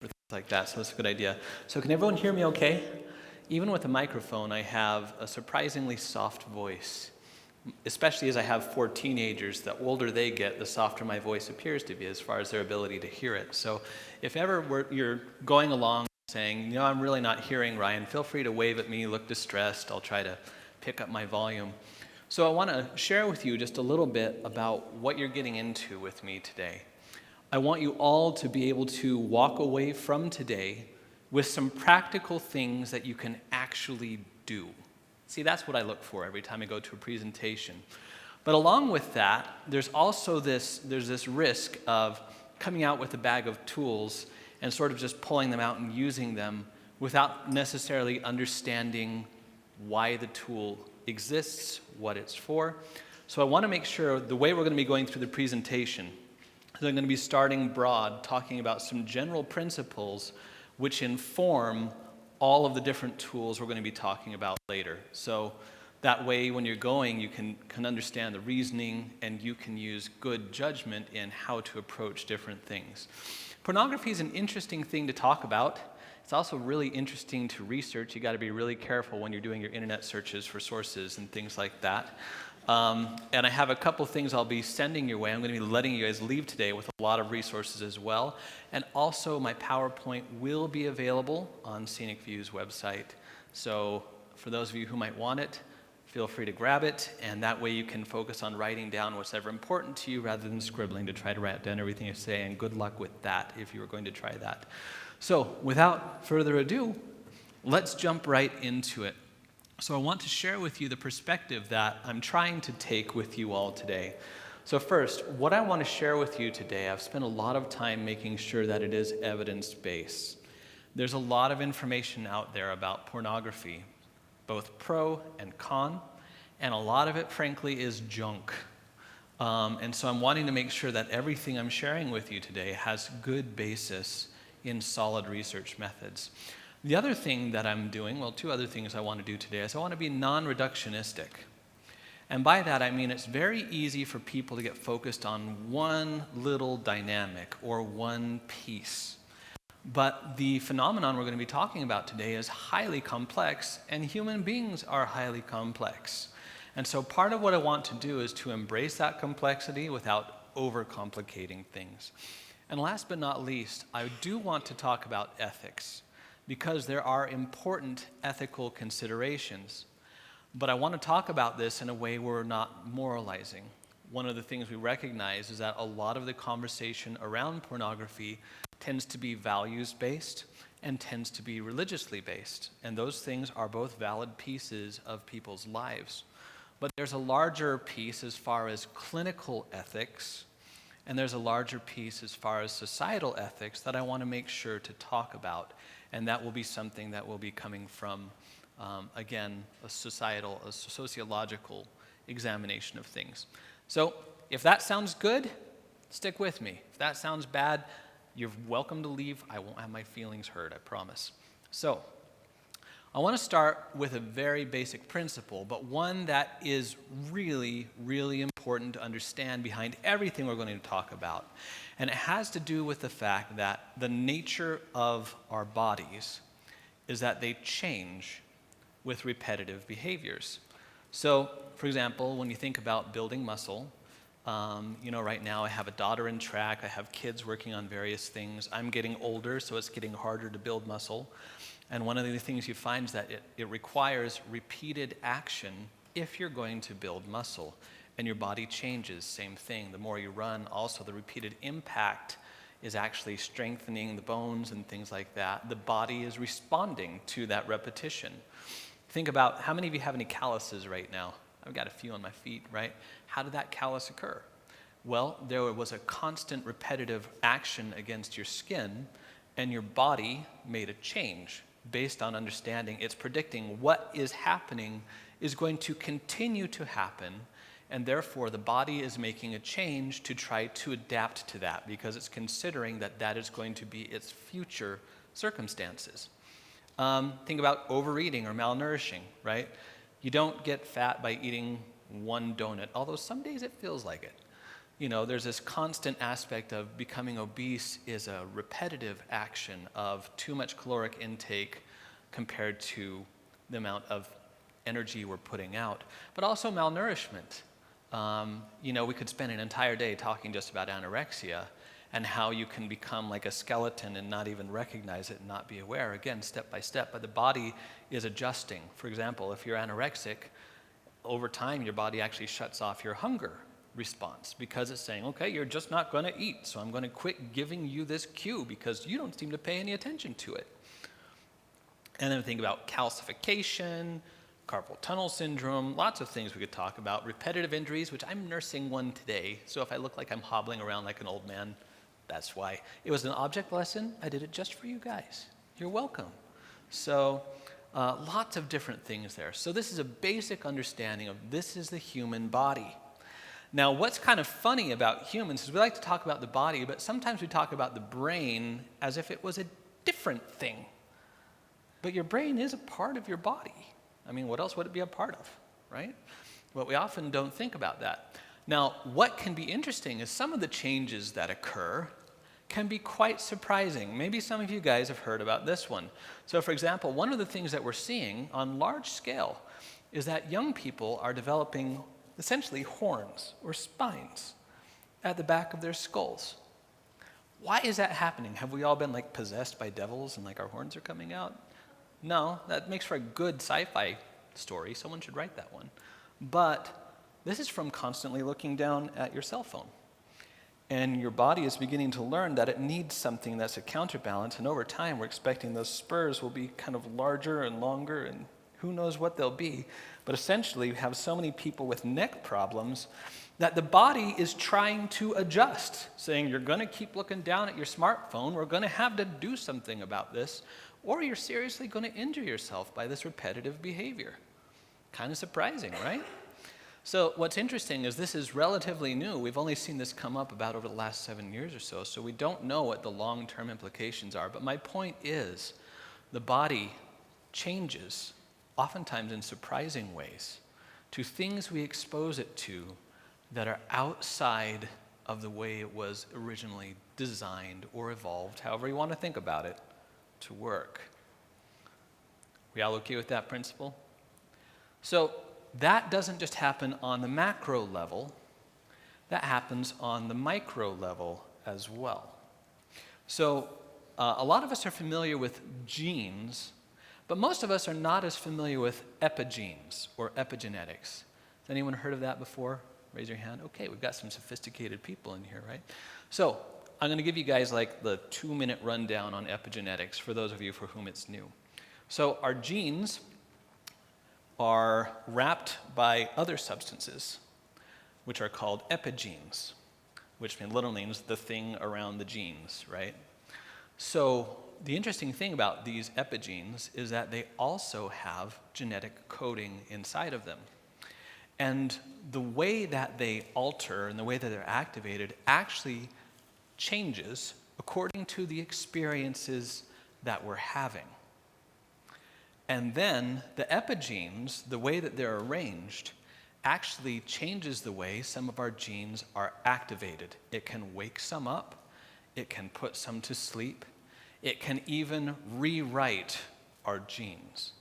or things like that, so that's a good idea. So can everyone hear me okay? Even with a microphone, I have a surprisingly soft voice, especially as I have 4 teenagers. The older they get, the softer my voice appears to be as far as their ability to hear it. So if ever you're going along saying, I'm really not hearing Ryan, feel free to wave at me, look distressed. I'll try to pick up my volume. So I want to share with you just a little bit about what you're getting into with me today. I want you all to be able to walk away from today with some practical things that you can actually do. See, that's what I look for every time I go to a presentation. But along with that, there's also this risk of coming out with a bag of tools and sort of just pulling them out and using them without necessarily understanding why the tool exists, what it's for. So I want to make sure the way we're going to be going through the presentation, I'm going to be starting broad, talking about some general principles which inform all of the different tools we're going to be talking about later. So that way, when you're going, you can understand the reasoning, and you can use good judgment in how to approach different things. Pornography is an interesting thing to talk about. It's also really interesting to research. You got to be really careful when you're doing your internet searches for sources and things like that. And I have a couple things I'll be sending your way. I'm going to be letting you guys leave today with a lot of resources as well. And also my PowerPoint will be available on Scenic View's website. So for those of you who might want it, feel free to grab it. And that way you can focus on writing down what's ever important to you rather than scribbling to try to write down everything you say. And good luck with that if you were going to try that. So without further ado, let's jump right into it. So I want to share with you the perspective that I'm trying to take with you all today. So first, what I want to share with you today, I've spent a lot of time making sure that it is evidence-based. There's a lot of information out there about pornography, both pro and con, and a lot of it, frankly, is junk. And so I'm wanting to make sure that everything I'm sharing with you today has good basis in solid research methods. The other thing that I'm doing, well, 2 other things I want to do today, is I want to be non-reductionistic. And by that, I mean it's very easy for people to get focused on one little dynamic or one piece. But the phenomenon we're going to be talking about today is highly complex, and human beings are highly complex. And so part of what I want to do is to embrace that complexity without overcomplicating things. And last but not least, I do want to talk about ethics, because there are important ethical considerations. But I want to talk about this in a way where we're not moralizing. One of the things we recognize is that a lot of the conversation around pornography tends to be values-based and tends to be religiously based. And those things are both valid pieces of people's lives. But there's a larger piece as far as clinical ethics, and there's a larger piece as far as societal ethics that I want to make sure to talk about. And that will be something that will be coming from, again, a sociological examination of things. So if that sounds good, stick with me. If that sounds bad, you're welcome to leave. I won't have my feelings hurt, I promise. So I want to start with a very basic principle, but one that is really, really important to understand behind everything we're going to talk about. And it has to do with the fact that the nature of our bodies is that they change with repetitive behaviors. So, for example, when you think about building muscle, right now I have a daughter in track, I have kids working on various things. I'm getting older, so it's getting harder to build muscle. And one of the things you find is that it requires repeated action if you're going to build muscle. And your body changes, same thing. The more you run, also the repeated impact is actually strengthening the bones and things like that. The body is responding to that repetition. Think about how many of you have any calluses right now? I've got a few on my feet, right? How did that callus occur? Well, there was a constant repetitive action against your skin, and your body made a change based on understanding. It's predicting what is happening is going to continue to happen, and therefore the body is making a change to try to adapt to that because it's considering that that is going to be its future circumstances. Think about overeating or malnourishing, right? You don't get fat by eating one donut, although some days it feels like it. there's this constant aspect of becoming obese is a repetitive action of too much caloric intake compared to the amount of energy we're putting out, but also malnourishment. We could spend an entire day talking just about anorexia and how you can become like a skeleton and not even recognize it and not be aware, again, step by step, but the body is adjusting. For example, if you're anorexic, over time your body actually shuts off your hunger response because it's saying, okay, you're just not going to eat, so I'm going to quit giving you this cue because you don't seem to pay any attention to it. And then think about calcification, carpal tunnel syndrome, lots of things we could talk about. Repetitive injuries, which I'm nursing one today, so if I look like I'm hobbling around like an old man, that's why. It was an object lesson. I did it just for you guys. You're welcome. So lots of different things there. So this is a basic understanding of this is the human body. Now, what's kind of funny about humans is we like to talk about the body, but sometimes we talk about the brain as if it was a different thing. But your brain is a part of your body. I mean, what else would it be a part of, right? But we often don't think about that. Now, what can be interesting is some of the changes that occur can be quite surprising. Maybe some of you guys have heard about this one. So, for example, one of the things that we're seeing on large scale is that young people are developing essentially horns or spines at the back of their skulls. Why is that happening? Have we all been like possessed by devils and like our horns are coming out? No, that makes for a good sci-fi story. Someone should write that one. But this is from constantly looking down at your cell phone. And your body is beginning to learn that it needs something that's a counterbalance. And over time, we're expecting those spurs will be kind of larger and longer, and who knows what they'll be. But essentially, we have so many people with neck problems that the body is trying to adjust, saying, you're going to keep looking down at your smartphone. We're going to have to do something about this, or you're seriously going to injure yourself by this repetitive behavior. Kind of surprising, right? So what's interesting is this is relatively new. We've only seen this come up about over the last 7 years or so we don't know what the long-term implications are. But my point is the body changes, oftentimes in surprising ways, to things we expose it to that are outside of the way it was originally designed or evolved, however you want to think about it, to work. We all okay with that principle? So that doesn't just happen on the macro level, that happens on the micro level as well. So a lot of us are familiar with genes, but most of us are not as familiar with epigenes or epigenetics. Has anyone heard of that before? Raise your hand. Okay, we've got some sophisticated people in here, right? So I'm going to give you guys like the 2-minute rundown on epigenetics for those of you for whom it's new. So our genes are wrapped by other substances, which are called epigenes, which literally means the thing around the genes, right? So the interesting thing about these epigenes is that they also have genetic coding inside of them. And the way that they alter and the way that they're activated actually changes according to the experiences that we're having. And then the epigenes, the way that they're arranged, actually changes the way some of our genes are activated. It can wake some up, it can put some to sleep, it can even rewrite our genes.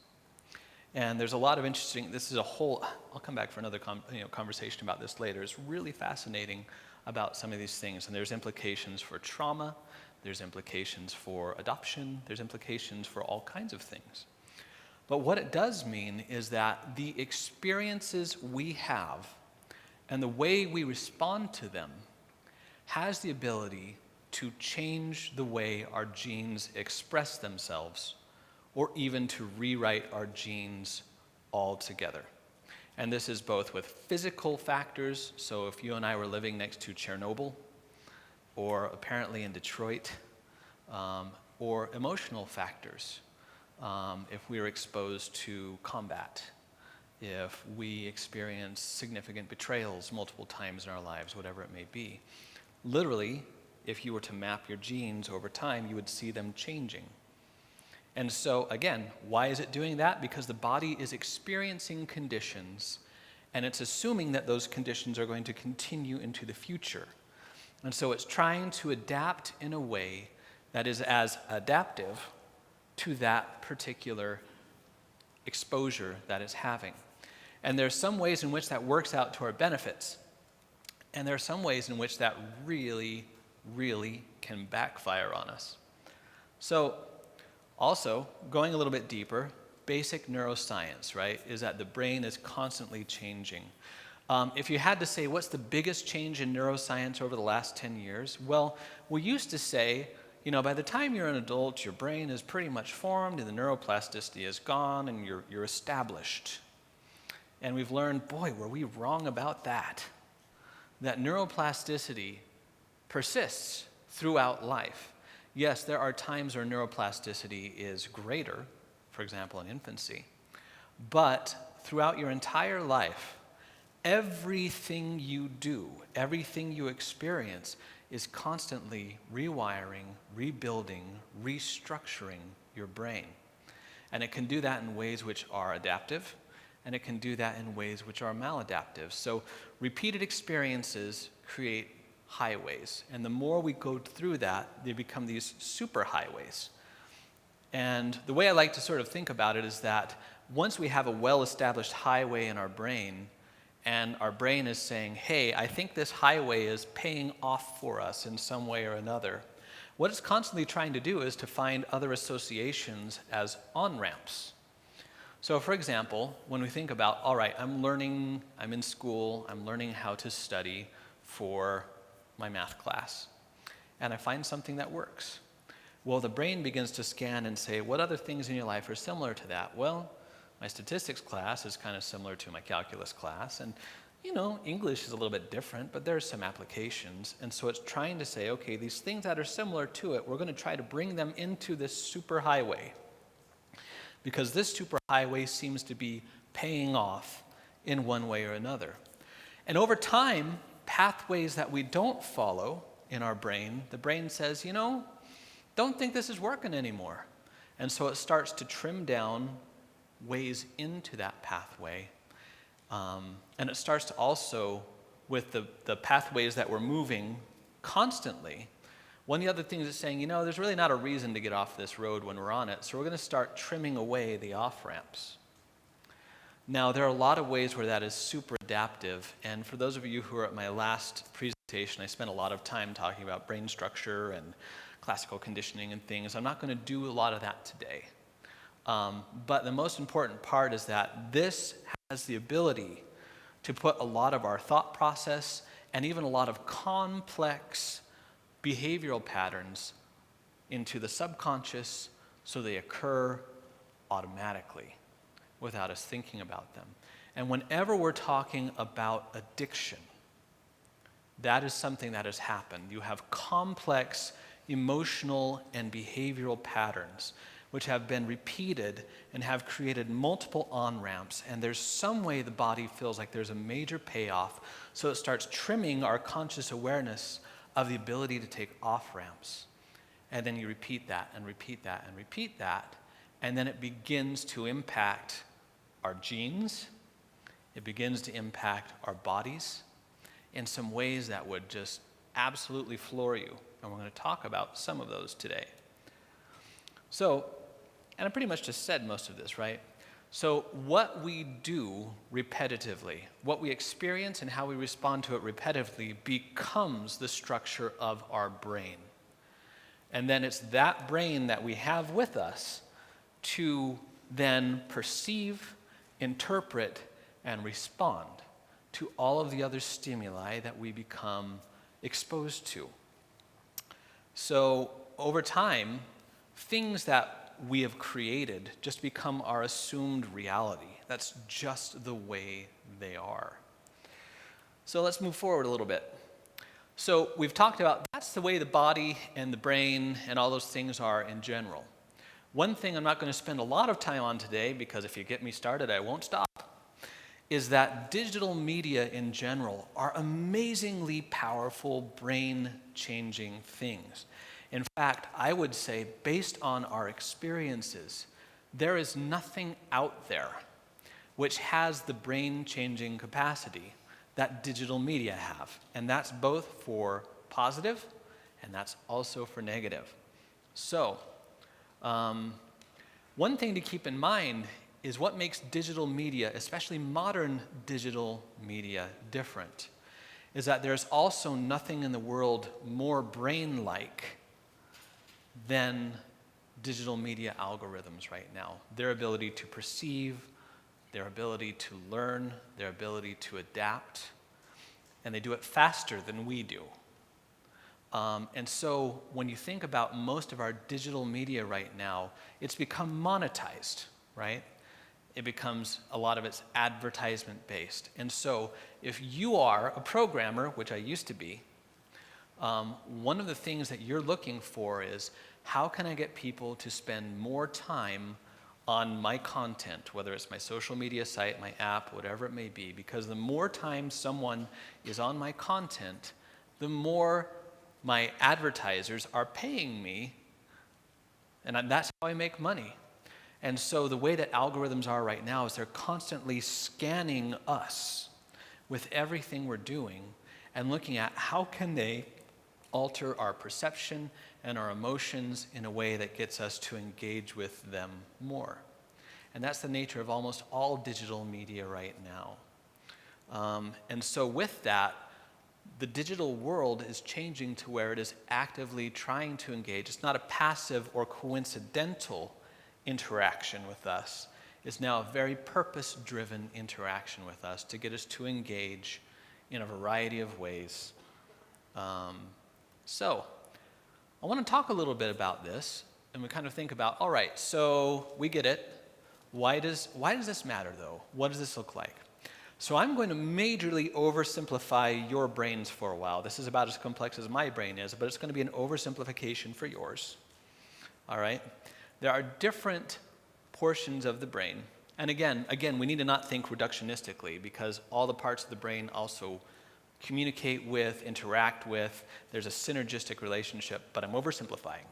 And there's a lot of interesting, this is a whole, I'll come back for another conversation about this later. It's really fascinating about some of these things. And there's implications for trauma, there's implications for adoption, there's implications for all kinds of things. But what it does mean is that the experiences we have and the way we respond to them has the ability to change the way our genes express themselves, or even to rewrite our genes altogether. And this is both with physical factors, so if you and I were living next to Chernobyl, or apparently in Detroit, or emotional factors, if we were exposed to combat, if we experience significant betrayals multiple times in our lives, whatever it may be. Literally, if you were to map your genes over time, you would see them changing. And so, again, why is it doing that? Because the body is experiencing conditions And it's assuming that those conditions are going to continue into the future. And so it's trying to adapt in a way that is as adaptive to that particular exposure that it's having. And there's some ways in which that works out to our benefits. And there are some ways in which that really, really can backfire on us. So also, going a little bit deeper, basic neuroscience, right, is that the brain is constantly changing. If you had to say, what's the biggest change in neuroscience over the last 10 years? Well, we used to say, by the time you're an adult, your brain is pretty much formed and the neuroplasticity is gone and you're established. And we've learned, boy, were we wrong about that. That neuroplasticity persists throughout life. Yes, there are times where neuroplasticity is greater, for example, in infancy, but throughout your entire life, everything you do, everything you experience is constantly rewiring, rebuilding, restructuring your brain. And it can do that in ways which are adaptive, and it can do that in ways which are maladaptive. So repeated experiences create highways, and the more we go through that, they become these super highways. And the way I like to sort of think about it is that once we have a well-established highway in our brain, and our brain is saying, hey, I think this highway is paying off for us in some way or another, what it's constantly trying to do is to find other associations as on-ramps. So for example, when we think about, all right, I'm in school, I'm learning how to study for my math class, and I find something that works. Well, the brain begins to scan and say, what other things in your life are similar to that? Well, my statistics class is kind of similar to my calculus class, and English is a little bit different, but there's some applications. And so it's trying to say, okay, these things that are similar to it, we're going to try to bring them into this superhighway, because this superhighway seems to be paying off in one way or another. And over time, pathways that we don't follow in our brain, the brain says, don't think this is working anymore. And so it starts to trim down ways into that pathway. And it starts to also, with the pathways that we're moving constantly, one of the other things is saying, there's really not a reason to get off this road when we're on it, so we're going to start trimming away the off-ramps. Now, there are a lot of ways where that is super adaptive, and for those of you who are at my last presentation, I spent a lot of time talking about brain structure and classical conditioning and things. I'm not going to do a lot of that today. But the most important part is that this has the ability to put a lot of our thought process and even a lot of complex behavioral patterns into the subconscious so they occur automatically without us thinking about them. And whenever we're talking about addiction, that is something that has happened. You have complex emotional and behavioral patterns which have been repeated and have created multiple on-ramps, and there's some way the body feels like there's a major payoff, so it starts trimming our conscious awareness of the ability to take off-ramps. And then you repeat that and repeat that and repeat that, and then it begins to impact our genes, it begins to impact our bodies in some ways that would just absolutely floor you. And we're going to talk about some of those today. So, and I pretty much just said most of this, right? So what we do repetitively, what we experience and how we respond to it repetitively becomes the structure of our brain. And then it's that brain that we have with us to then perceive, interpret, and respond to all of the other stimuli that we become exposed to. So over time, things that we have created just become our assumed reality. That's just the way they are. So let's move forward a little bit. So we've talked about that's the way the body and the brain and all those things are in general. One thing I'm not going to spend a lot of time on today, because if you get me started, I won't stop, is that digital media in general are amazingly powerful brain-changing things. In fact, I would say, based on our experiences, there is nothing out there which has the brain-changing capacity that digital media have. And that's both for positive, and that's also for negative. So, one thing to keep in mind is what makes digital media, especially modern digital media, different, is that there's also nothing in the world more brain-like than digital media algorithms right now. Their ability to perceive, their ability to learn, their ability to adapt, and they do it faster than we do. And so when you think about most of our digital media right now, it's become monetized, right? It becomes, a lot of it's advertisement-based. And so if you are a programmer, which I used to be, one of the things that you're looking for is, how can I get people to spend more time on my content, whether it's my social media site, my app, whatever it may be? Because the more time someone is on my content, the more my advertisers are paying me, and that's how I make money. And so the way that algorithms are right now is they're constantly scanning us with everything we're doing and looking at how can they alter our perception and our emotions in a way that gets us to engage with them more. And that's the nature of almost all digital media right now. And so with that, the digital world is changing to where it is actively trying to engage. It's not a passive or coincidental interaction with us. It's now a very purpose-driven interaction with us to get us to engage in a variety of ways. So I want to talk a little bit about this, and we kind of think about, all right, so we get it. Why does this matter, though? What does this look like? So I'm going to majorly oversimplify your brains for a while. This is about as complex as my brain is, but it's going to be an oversimplification for yours. All right? There are different portions of the brain. And again, we need to not think reductionistically, because all the parts of the brain also communicate with, interact with. There's a synergistic relationship, but I'm oversimplifying,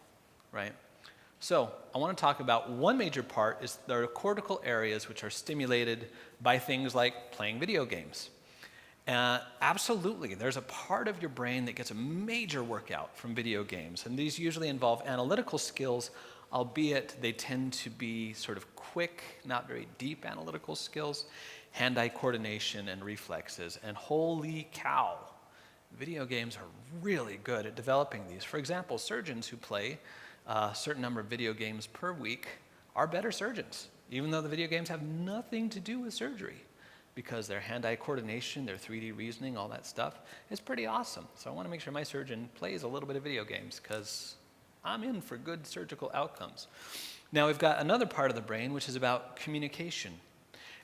right? So I want to talk about one major part is there are cortical areas which are stimulated by things like playing video games. Absolutely, there's a part of your brain that gets a major workout from video games, and these usually involve analytical skills, albeit they tend to be sort of quick, not very deep analytical skills, hand-eye coordination and reflexes. And holy cow, video games are really good at developing these. For example, surgeons who play a certain number of video games per week are better surgeons, even though the video games have nothing to do with surgery, because their hand-eye coordination, their 3D reasoning, all that stuff is pretty awesome. So I want to make sure my surgeon plays a little bit of video games, because I'm in for good surgical outcomes. Now we've got another part of the brain which is about communication.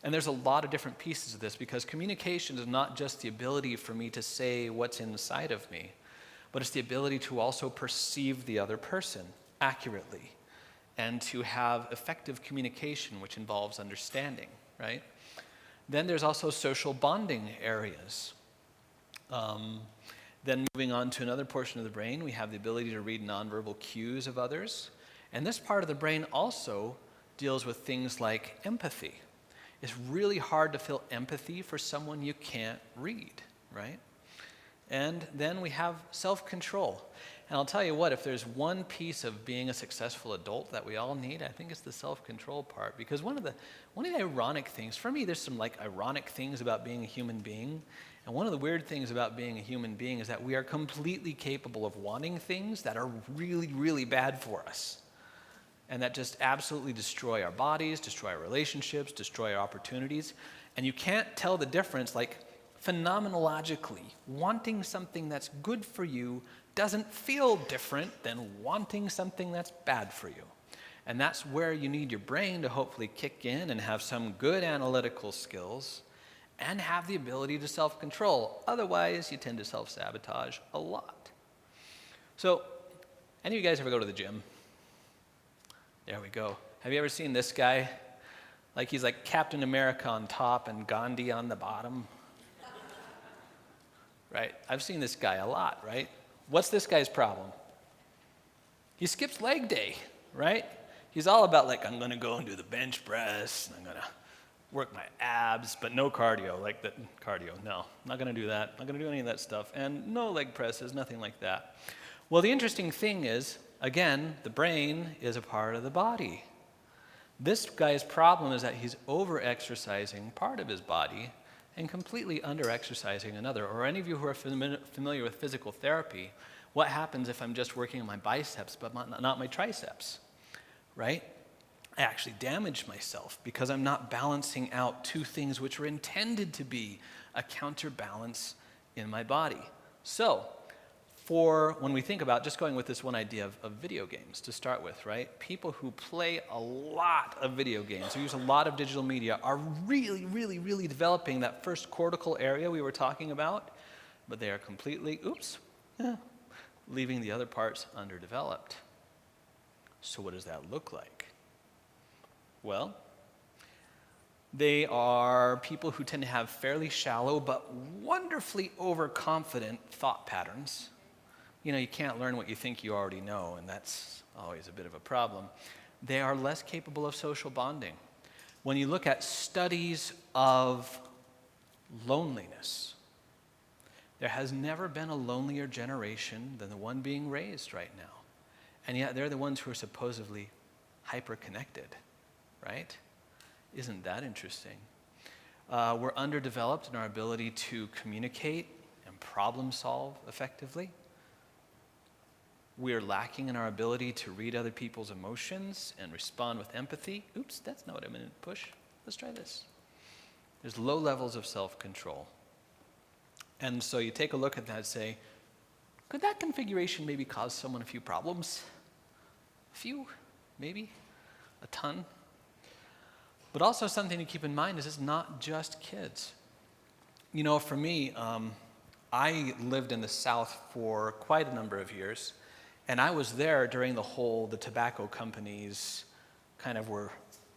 And there's a lot of different pieces of this, because communication is not just the ability for me to say what's inside of me, but it's the ability to also perceive the other person accurately and to have effective communication, which involves understanding, right? Then there's also social bonding areas. Then moving on to another portion of the brain, we have the ability to read nonverbal cues of others. And this part of the brain also deals with things like empathy. It's really hard to feel empathy for someone you can't read, right? And then we have self-control. And I'll tell you what, if there's one piece of being a successful adult that we all need, I think it's the self-control part. Because one of the ironic things, for me, there's some like ironic things about being a human being. And one of the weird things about being a human being is that we are completely capable of wanting things that are really, really bad for us. And that just absolutely destroy our bodies, destroy our relationships, destroy our opportunities. And you can't tell the difference, like phenomenologically, wanting something that's good for you doesn't feel different than wanting something that's bad for you. And that's where you need your brain to hopefully kick in and have some good analytical skills and have the ability to self-control. Otherwise, you tend to self-sabotage a lot. So, any of you guys ever go to the gym? There we go. Have you ever seen this guy? Like he's like Captain America on top and Gandhi on the bottom. Right? I've seen this guy a lot, right? What's this guy's problem? He skips leg day, right? He's all about like, I'm going to go and do the bench press, and I'm going to work my abs, but no cardio, like that cardio. No, not going to do that. Not going to do any of that stuff. And no leg presses, nothing like that. Well, the interesting thing is, again, the brain is a part of the body. This guy's problem is that he's over-exercising part of his body and completely under-exercising another. Or any of you who are familiar with physical therapy, what happens if I'm just working on my biceps but not my triceps, right? I actually damage myself because I'm not balancing out two things which were intended to be a counterbalance in my body. So, for when we think about just going with this one idea of video games to start with, right? People who play a lot of video games, who use a lot of digital media, are really, really, really developing that first cortical area we were talking about, but they are completely, leaving the other parts underdeveloped. So what does that look like? Well, they are people who tend to have fairly shallow but wonderfully overconfident thought patterns. You know, you can't learn what you think you already know, and that's always a bit of a problem. They are less capable of social bonding. When you look at studies of loneliness, there has never been a lonelier generation than the one being raised right now. And yet they're the ones who are supposedly hyper-connected, right? Isn't that interesting? We're underdeveloped in our ability to communicate and problem solve effectively. We are lacking in our ability to read other people's emotions and respond with empathy. Oops, that's not what I meant to push. Let's try this. There's low levels of self-control. And so you take a look at that and say, could that configuration maybe cause someone a few problems? A few, maybe, a ton. But also something to keep in mind is it's not just kids. You know, for me, I lived in the South for quite a number of years. And I was there during the tobacco companies kind of were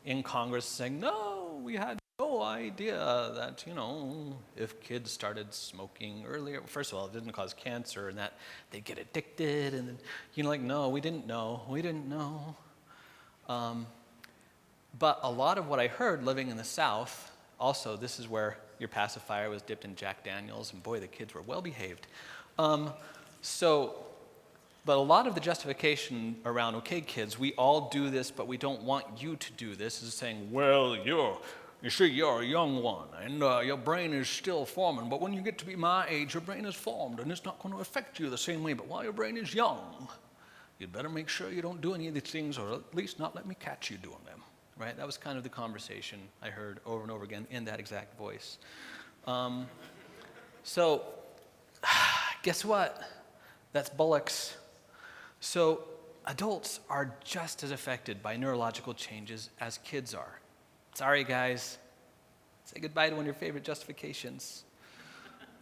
in Congress saying, no, we had no idea that, you know, if kids started smoking earlier, first of all, it didn't cause cancer and that they'd get addicted. And then, you know, like, no, we didn't know. But a lot of what I heard living in the South, also, this is where your pacifier was dipped in Jack Daniels, and boy, the kids were well behaved. But a lot of the justification around, okay, kids, we all do this, but we don't want you to do this, is saying, well, you're a young one, and your brain is still forming, but when you get to be my age, your brain is formed, and it's not going to affect you the same way, but while your brain is young, you'd better make sure you don't do any of these things, or at least not let me catch you doing them, right? That was kind of the conversation I heard over and over again in that exact voice. So, guess what? That's bullocks. So adults are just as affected by neurological changes as kids are. Sorry, guys. Say goodbye to one of your favorite justifications.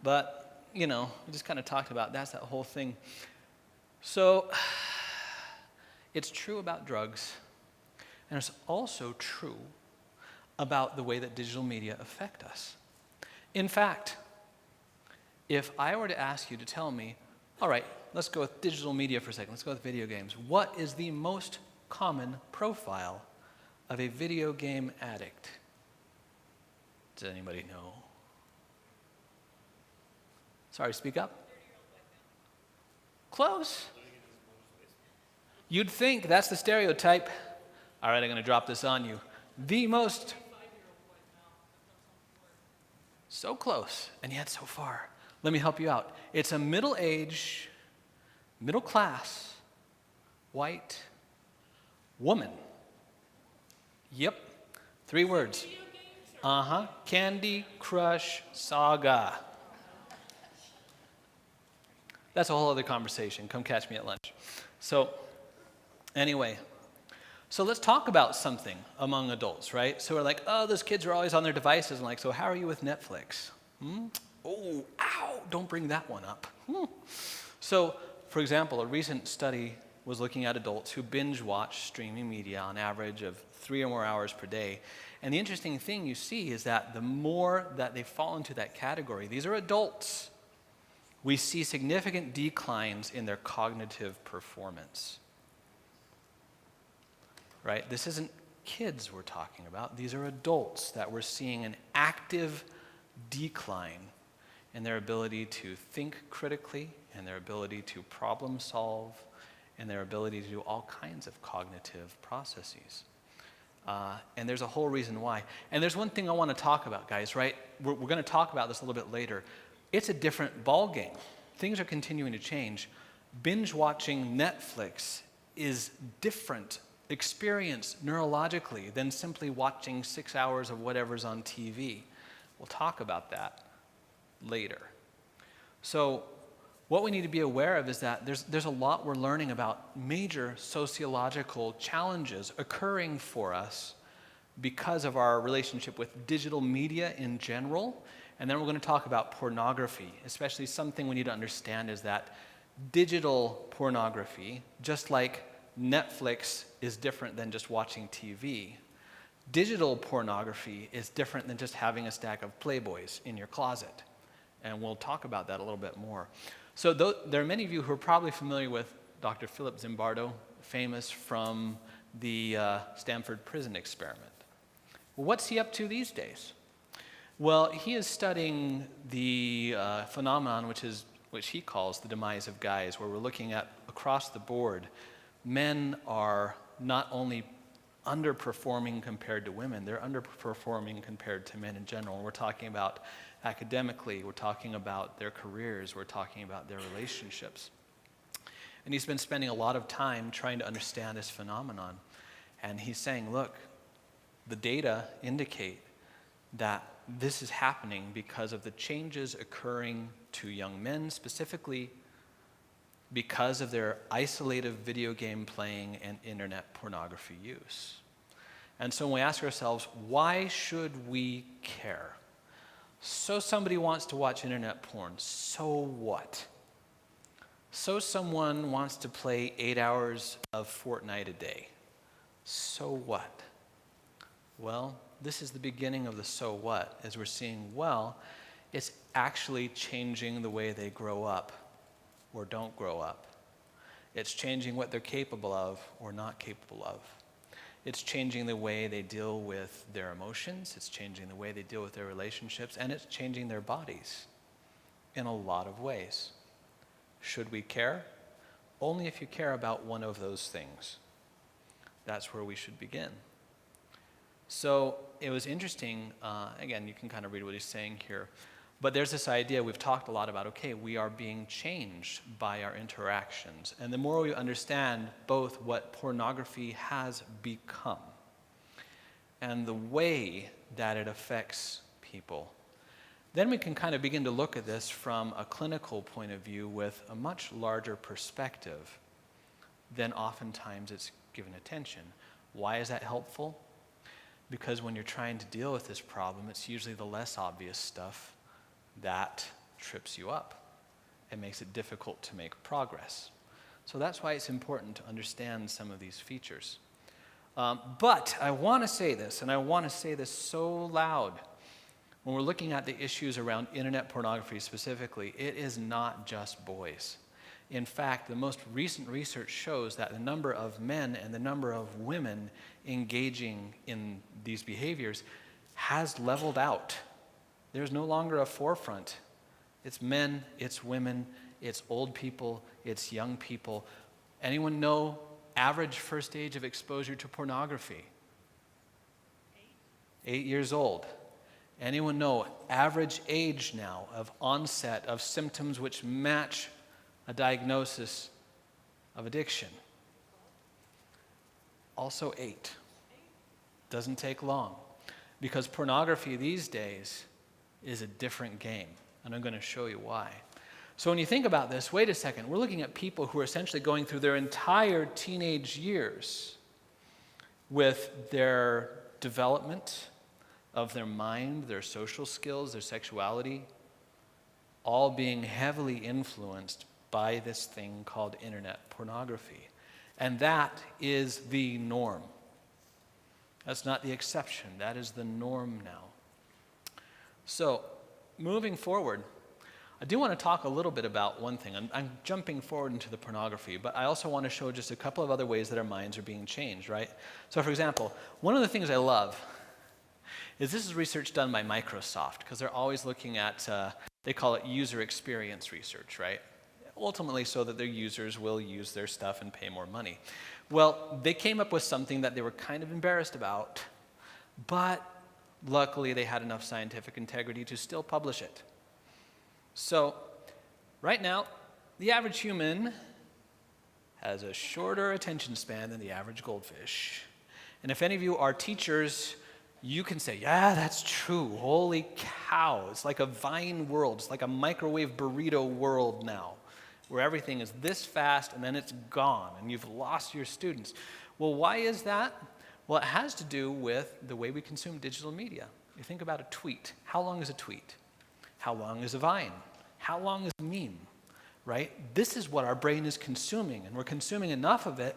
But, you know, we just kind of talked about that's that whole thing. So it's true about drugs, and it's also true about the way that digital media affect us. In fact, if I were to ask you to tell me, all right, let's go with digital media for a second. Let's go with video games. What is the most common profile of a video game addict? Does anybody know? Sorry, speak up. Close. You'd think that's the stereotype. All right, I'm going to drop this on you. The most. So close, and yet so far. Let me help you out. It's a middle-aged, middle-class, white woman. Yep. 3 words. Candy Crush Saga. That's a whole other conversation. Come catch me at lunch. So, anyway. So let's talk about something among adults, right? So we're like, oh, those kids are always on their devices. And like, so how are you with Netflix? Oh, ow, don't bring that one up. So, for example, a recent study was looking at adults who binge watch streaming media on average of 3 or more hours per day. And the interesting thing you see is that the more that they fall into that category, these are adults, we see significant declines in their cognitive performance. Right? This isn't kids we're talking about. These are adults that we're seeing an active decline in their ability to think critically, and their ability to problem solve, and their ability to do all kinds of cognitive processes. And there's a whole reason why. And there's one thing I want to talk about, guys, right? We're going to talk about this a little bit later. It's a different ballgame. Things are continuing to change. Binge watching Netflix is different experience neurologically than simply watching 6 hours of whatever's on TV. We'll talk about that later. So what we need to be aware of is that there's a lot we're learning about major sociological challenges occurring for us because of our relationship with digital media in general. And then we're going to talk about pornography, especially something we need to understand is that digital pornography, just like Netflix is different than just watching TV, digital pornography is different than just having a stack of Playboys in your closet. And we'll talk about that a little bit more. So there are many of you who are probably familiar with Dr. Philip Zimbardo, famous from the Stanford prison experiment. Well, what's he up to these days? Well, he is studying the phenomenon which he calls the demise of guys, where we're looking at across the board, men are not only underperforming compared to women, they're underperforming compared to men in general. And we're talking about academically, we're talking about their careers, we're talking about their relationships. And he's been spending a lot of time trying to understand this phenomenon. And he's saying, look, the data indicate that this is happening because of the changes occurring to young men, specifically because of their isolated video game playing and internet pornography use. And so when we ask ourselves, why should we care? So somebody wants to watch internet porn, so what? So someone wants to play 8 hours of Fortnite a day, so what? Well, this is the beginning of the so what, as we're seeing, well, it's actually changing the way they grow up or don't grow up. It's changing what they're capable of or not capable of. It's changing the way they deal with their emotions, it's changing the way they deal with their relationships, and it's changing their bodies in a lot of ways. Should we care? Only if you care about one of those things. That's where we should begin. So it was interesting, again, you can kind of read what he's saying here, but there's this idea we've talked a lot about, okay, we are being changed by our interactions. And the more we understand both what pornography has become and the way that it affects people, then we can kind of begin to look at this from a clinical point of view with a much larger perspective than oftentimes it's given attention. Why is that helpful? Because when you're trying to deal with this problem, it's usually the less obvious stuff that trips you up and makes it difficult to make progress. So that's why it's important to understand some of these features. But I want to say this, and I want to say this so loud. When we're looking at the issues around internet pornography specifically, it is not just boys. In fact, the most recent research shows that the number of men and the number of women engaging in these behaviors has leveled out. There's no longer a forefront. It's men, it's women, it's old people, it's young people. Anyone know average first age of exposure to pornography? 8 years old. Anyone know average age now of onset of symptoms which match a diagnosis of addiction? Also 8. Doesn't take long. Because pornography these days is a different game. And I'm going to show you why. So when you think about this, wait a second, we're looking at people who are essentially going through their entire teenage years with their development of their mind, their social skills, their sexuality, all being heavily influenced by this thing called internet pornography. And that is the norm. That's not the exception. That is the norm now. So, moving forward, I do want to talk a little bit about one thing. I'm jumping forward into the pornography, but I also want to show just a couple of other ways that our minds are being changed, right? So for example, one of the things I love is this is research done by Microsoft, because they're always looking at, they call it user experience research, right? Ultimately so that their users will use their stuff and pay more money. Well, they came up with something that they were kind of embarrassed about, but luckily they had enough scientific integrity to still publish it. So, right now, the average human has a shorter attention span than the average goldfish. And if any of you are teachers, you can say, yeah, that's true. Holy cow. It's like a Vine world. It's like a microwave burrito world now, where everything is this fast and then it's gone and you've lost your students. Well, why is that? Well, it has to do with the way we consume digital media. You think about a tweet. How long is a tweet? How long is a Vine? How long is a meme, right? This is what our brain is consuming, and we're consuming enough of it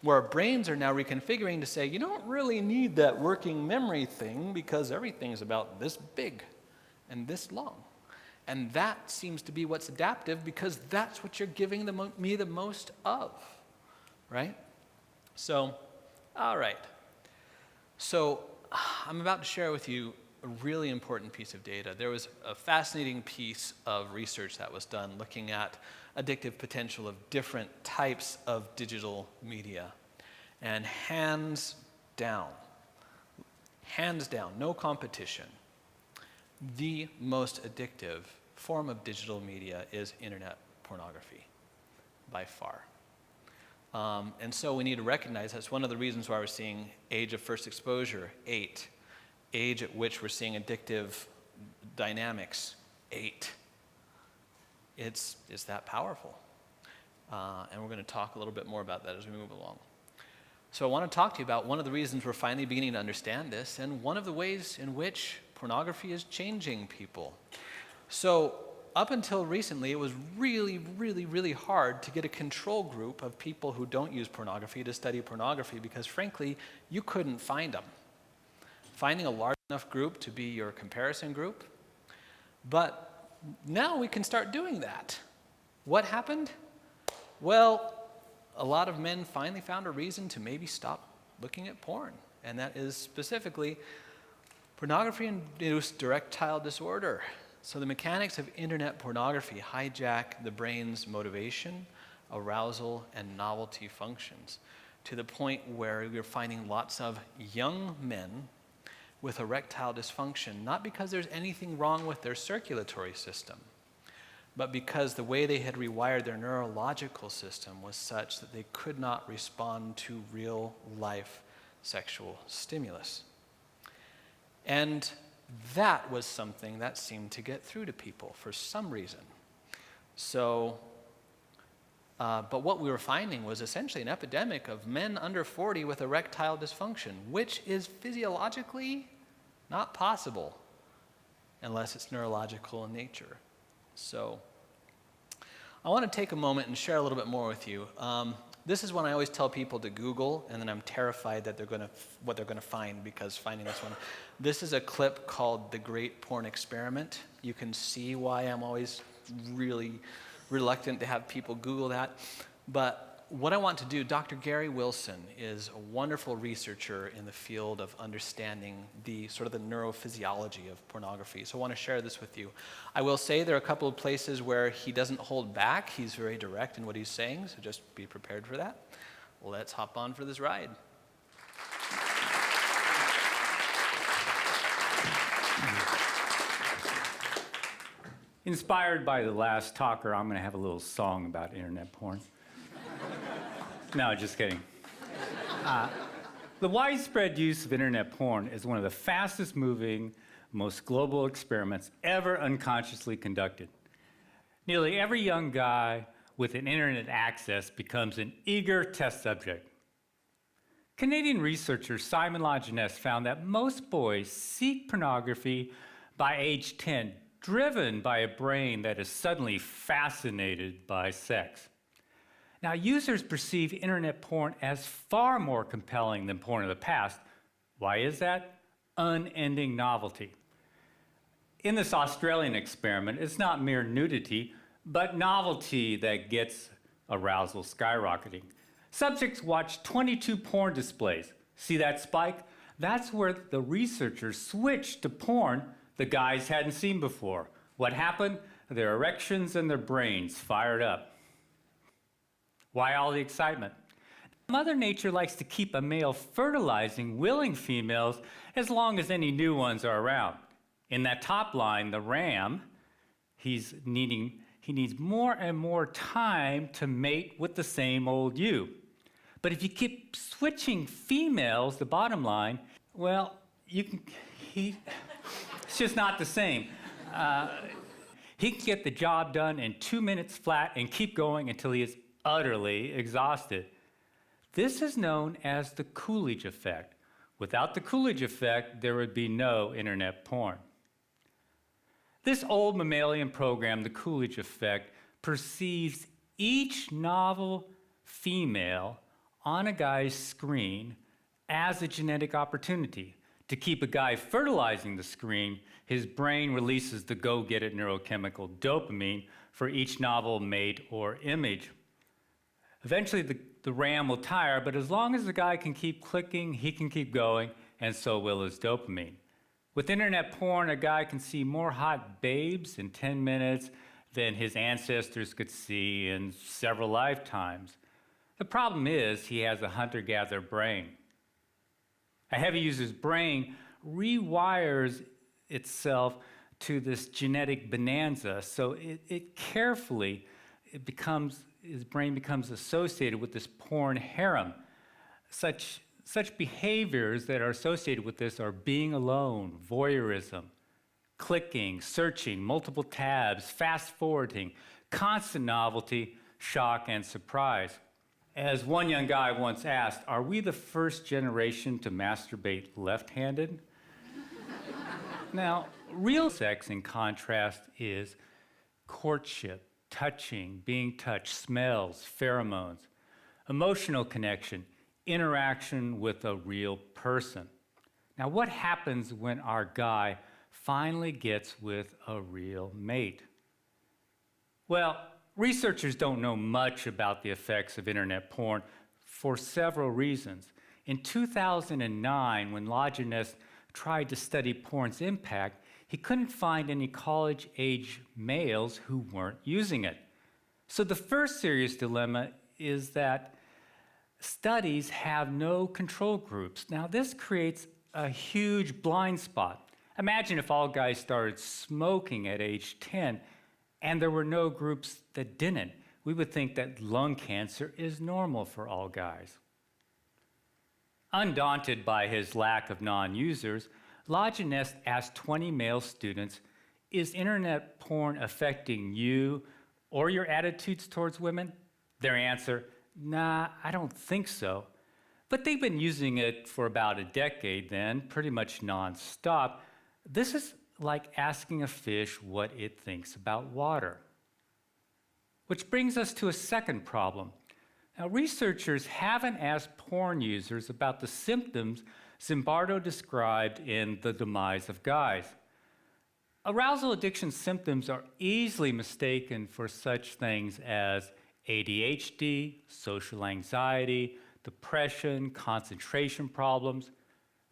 where our brains are now reconfiguring to say, you don't really need that working memory thing because everything's about this big and this long. And that seems to be what's adaptive because that's what you're giving me the most of, right? So, all right. So, I'm about to share with you a really important piece of data. There was a fascinating piece of research that was done looking at addictive potential of different types of digital media. And hands down, no competition, the most addictive form of digital media is internet pornography, by far. And so we need to recognize that's one of the reasons why we're seeing age of first exposure, 8. Age at which we're seeing addictive dynamics, 8. It's that powerful. And we're going to talk a little bit more about that as we move along. So I want to talk to you about one of the reasons we're finally beginning to understand this and one of the ways in which pornography is changing people. So up until recently, it was really, really, really hard to get a control group of people who don't use pornography to study pornography because, frankly, you couldn't find them. Finding a large enough group to be your comparison group. But now we can start doing that. What happened? Well, a lot of men finally found a reason to maybe stop looking at porn. And that is specifically pornography-induced erectile disorder. So the mechanics of internet pornography hijack the brain's motivation, arousal, and novelty functions to the point where we're finding lots of young men with erectile dysfunction, not because there's anything wrong with their circulatory system, but because the way they had rewired their neurological system was such that they could not respond to real-life sexual stimulus. And that was something that seemed to get through to people for some reason. So, but what we were finding was essentially an epidemic of men under 40 with erectile dysfunction, which is physiologically not possible unless it's neurological in nature. So, I want to take a moment and share a little bit more with you. This is one I always tell people to Google, and then I'm terrified that what they're going to find because finding this one. This is a clip called The Great Porn Experiment. You can see why I'm always really reluctant to have people Google that. But what I want to do, Dr. Gary Wilson is a wonderful researcher in the field of understanding the sort of the neurophysiology of pornography. So I want to share this with you. I will say there are a couple of places where he doesn't hold back. He's very direct in what he's saying, so just be prepared for that. Let's hop on for this ride. Inspired by the last talker, I'm going to have a little song about internet porn. No, just kidding. The widespread use of internet porn is one of the fastest moving, most global experiments ever unconsciously conducted. Nearly every young guy with an internet access becomes an eager test subject. Canadian researcher Simon Lajeunesse found that most boys seek pornography by age 10, driven by a brain that is suddenly fascinated by sex. Now, users perceive internet porn as far more compelling than porn of the past. Why is that? Unending novelty. In this Australian experiment, it's not mere nudity, but novelty that gets arousal skyrocketing. Subjects watched 22 porn displays. See that spike? That's where the researchers switched to porn the guys hadn't seen before. What happened? Their erections and their brains fired up. Why all the excitement? Mother Nature likes to keep a male fertilizing willing females as long as any new ones are around. In that top line, the ram, he needs more and more time to mate with the same old ewe. But if you keep switching females, the bottom line, well, it's just not the same. He can get the job done in 2 minutes flat and keep going until he is utterly exhausted. This is known as the Coolidge effect. Without the Coolidge effect, there would be no internet porn. This old mammalian program, the Coolidge effect, perceives each novel female on a guy's screen as a genetic opportunity. To keep a guy fertilizing the screen, his brain releases the go-get-it neurochemical dopamine for each novel mate or image. Eventually, the ram will tire, but as long as the guy can keep clicking, he can keep going, and so will his dopamine. With internet porn, a guy can see more hot babes in 10 minutes than his ancestors could see in several lifetimes. The problem is he has a hunter-gatherer brain. A heavy user's brain rewires itself to this genetic bonanza, so his brain becomes associated with this porn harem. Such behaviors that are associated with this are being alone, voyeurism, clicking, searching, multiple tabs, fast-forwarding, constant novelty, shock, and surprise. As one young guy once asked, are we the first generation to masturbate left-handed? Now, real sex, in contrast, is courtship, touching, being touched, smells, pheromones, emotional connection, interaction with a real person. Now, what happens when our guy finally gets with a real mate? Well, researchers don't know much about the effects of internet porn for several reasons. In 2009, when Lajeunesse tried to study porn's impact, he couldn't find any college-age males who weren't using it. So the first serious dilemma is that studies have no control groups. Now, this creates a huge blind spot. Imagine if all guys started smoking at age 10 and there were no groups that didn't. We would think that lung cancer is normal for all guys. Undaunted by his lack of non-users, Lajeunesse asked 20 male students, is internet porn affecting you or your attitudes towards women? Their answer, nah, I don't think so. But they've been using it for about a decade then, pretty much nonstop. This is like asking a fish what it thinks about water. Which brings us to a second problem. Now, researchers haven't asked porn users about the symptoms Zimbardo described in The Demise of Guys. Arousal addiction symptoms are easily mistaken for such things as ADHD, social anxiety, depression, concentration problems,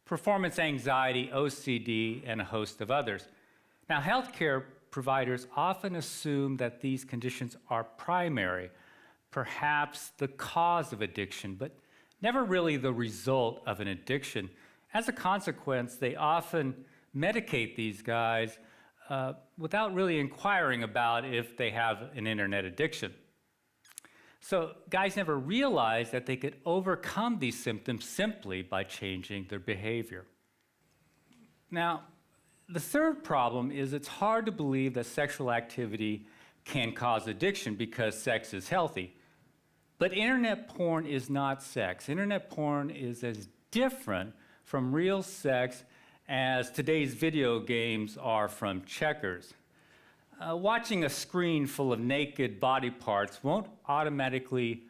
performance anxiety, OCD, and a host of others. Now, healthcare providers often assume that these conditions are primary, perhaps the cause of addiction, but never really the result of an addiction. As a consequence, they often medicate these guys without really inquiring about if they have an internet addiction. So guys never realized that they could overcome these symptoms simply by changing their behavior. Now, the third problem is it's hard to believe that sexual activity can cause addiction because sex is healthy. But internet porn is not sex. Internet porn is as different from real sex as today's video games are from checkers. Watching a screen full of naked body parts won't automatically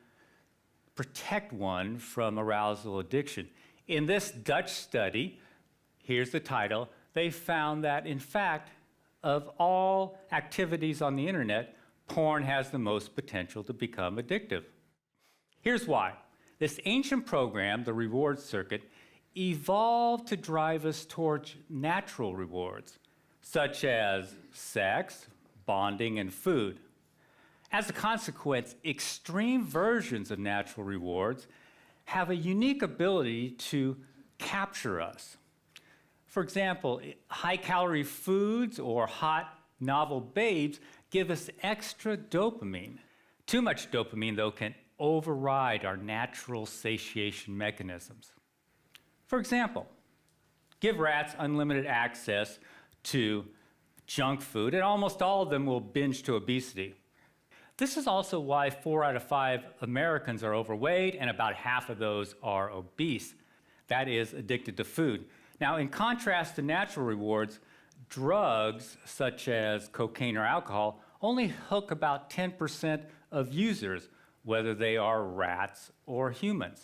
protect one from arousal addiction. In this Dutch study, here's the title, they found that, in fact, of all activities on the internet, porn has the most potential to become addictive. Here's why. This ancient program, the reward circuit, evolved to drive us towards natural rewards, such as sex, bonding, and food. As a consequence, extreme versions of natural rewards have a unique ability to capture us. For example, high-calorie foods or hot, novel babes give us extra dopamine. Too much dopamine, though, can override our natural satiation mechanisms. For example, give rats unlimited access to junk food, and almost all of them will binge to obesity. This is also why 4 out of 5 Americans are overweight and about half of those are obese. That is, addicted to food. Now, in contrast to natural rewards, drugs such as cocaine or alcohol only hook about 10% of users, whether they are rats or humans.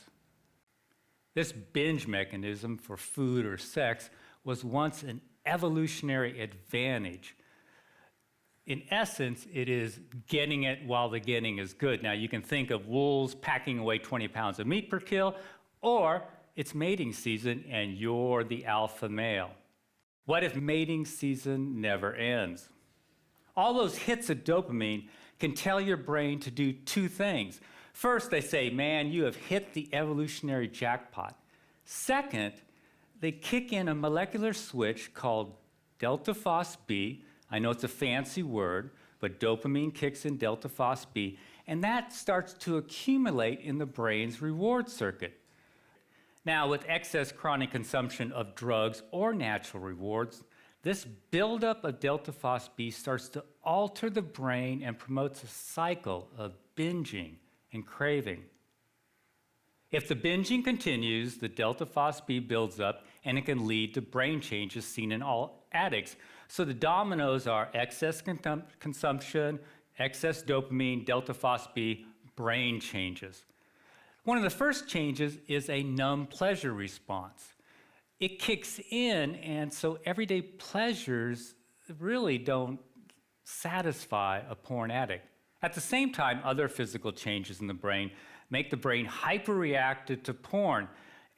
This binge mechanism for food or sex was once an evolutionary advantage. In essence, it is getting it while the getting is good. Now, you can think of wolves packing away 20 pounds of meat per kill, or it's mating season and you're the alpha male. What if mating season never ends? All those hits of dopamine can tell your brain to do 2 things. First, they say, man, you have hit the evolutionary jackpot. Second, they kick in a molecular switch called delta phos B. I know it's a fancy word, but dopamine kicks in delta phos B, and that starts to accumulate in the brain's reward circuit. Now, with excess chronic consumption of drugs or natural rewards, this buildup of delta phos B starts to alter the brain and promotes a cycle of binging and craving. If the binging continues, the delta phos B builds up, and it can lead to brain changes seen in all addicts. So the dominoes are excess consumption, excess dopamine, delta phos B, brain changes. One of the first changes is a numb pleasure response. It kicks in, and so everyday pleasures really don't satisfy a porn addict. At the same time, other physical changes in the brain make the brain hyperreactive to porn.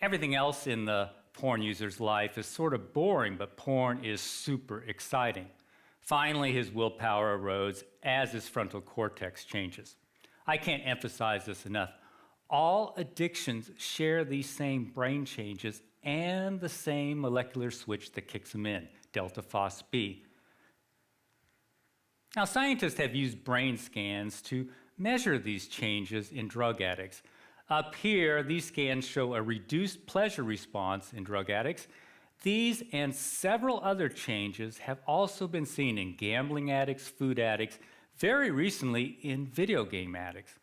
Everything else in the porn user's life is sort of boring, but porn is super exciting. Finally, his willpower erodes as his frontal cortex changes. I can't emphasize this enough. All addictions share these same brain changes and the same molecular switch that kicks them in, delta phos B. Now, scientists have used brain scans to measure these changes in drug addicts. Up here, these scans show a reduced pleasure response in drug addicts. These and several other changes have also been seen in gambling addicts, food addicts, very recently in video game addicts,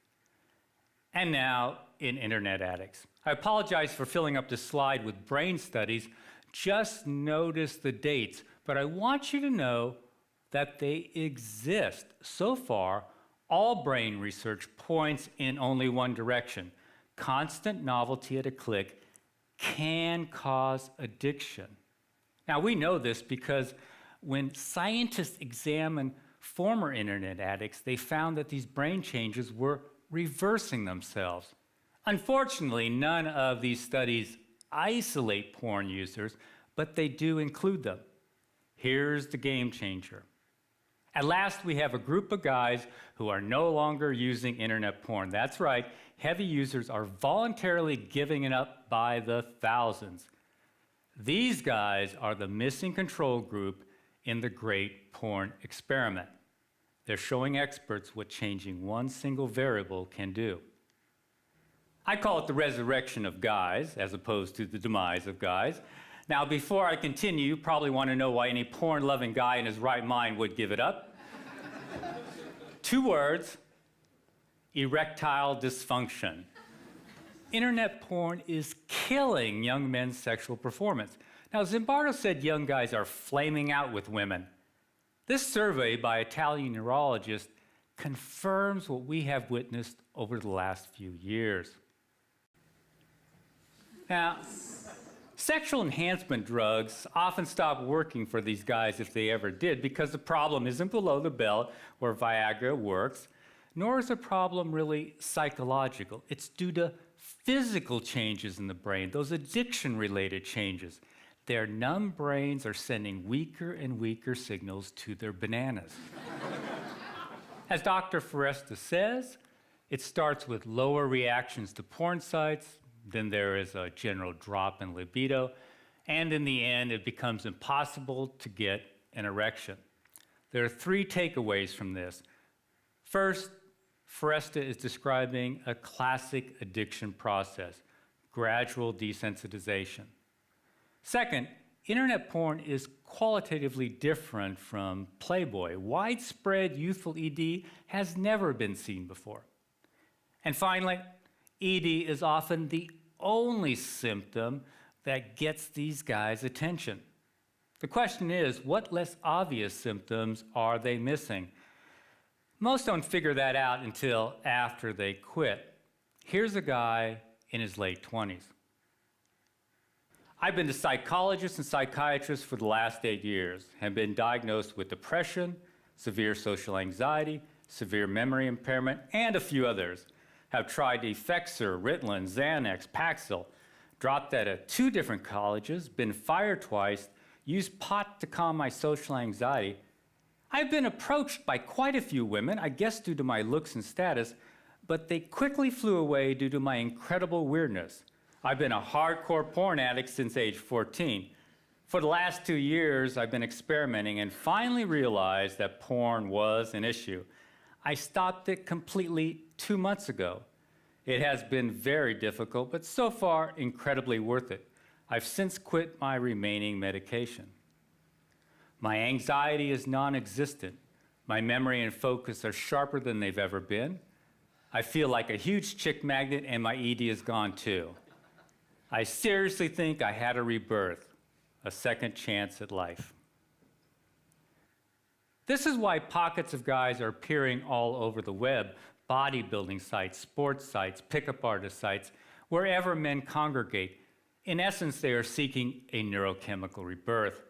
and now in internet addicts. I apologize for filling up this slide with brain studies. Just notice the dates, but I want you to know that they exist. So far, all brain research points in only one direction. Constant novelty at a click can cause addiction. Now, we know this because when scientists examined former internet addicts, they found that these brain changes were reversing themselves. Unfortunately, none of these studies isolate porn users, but they do include them. Here's the game changer. At last, we have a group of guys who are no longer using internet porn. That's right, heavy users are voluntarily giving it up by the thousands. These guys are the missing control group in the great porn experiment. They're showing experts what changing one single variable can do. I call it the resurrection of guys, as opposed to the demise of guys. Now, before I continue, you probably want to know why any porn-loving guy in his right mind would give it up. 2 words: erectile dysfunction. Internet porn is killing young men's sexual performance. Now, Zimbardo said young guys are flaming out with women. This survey by Italian neurologists confirms what we have witnessed over the last few years. Now, Sexual enhancement drugs often stop working for these guys if they ever did, because the problem isn't below the belt where Viagra works, nor is the problem really psychological. It's due to physical changes in the brain, those addiction-related changes. Their numb brains are sending weaker and weaker signals to their bananas. As Dr. Foresta says, it starts with lower reactions to porn sites, then there is a general drop in libido, and in the end, it becomes impossible to get an erection. There are 3 takeaways from this. First, Foresta is describing a classic addiction process, gradual desensitization. Second, internet porn is qualitatively different from Playboy. Widespread youthful ED has never been seen before. And finally, ED is often the only symptom that gets these guys' attention. The question is, what less obvious symptoms are they missing? Most don't figure that out until after they quit. Here's a guy in his late 20s. I've been to psychologists and psychiatrists for the last 8 years, have been diagnosed with depression, severe social anxiety, severe memory impairment, and a few others. Have tried Effexor, Ritalin, Xanax, Paxil, dropped out of 2 different colleges, been fired twice, used pot to calm my social anxiety. I've been approached by quite a few women, I guess due to my looks and status, but they quickly flew away due to my incredible weirdness. I've been a hardcore porn addict since age 14. For the last 2 years, I've been experimenting and finally realized that porn was an issue. I stopped it completely 2 months ago. It has been very difficult, but so far incredibly worth it. I've since quit my remaining medication. My anxiety is non-existent. My memory and focus are sharper than they've ever been. I feel like a huge chick magnet, and my ED is gone too. I seriously think I had a rebirth, a second chance at life. This is why pockets of guys are appearing all over the web, bodybuilding sites, sports sites, pickup artist sites, wherever men congregate. In essence, they are seeking a neurochemical rebirth.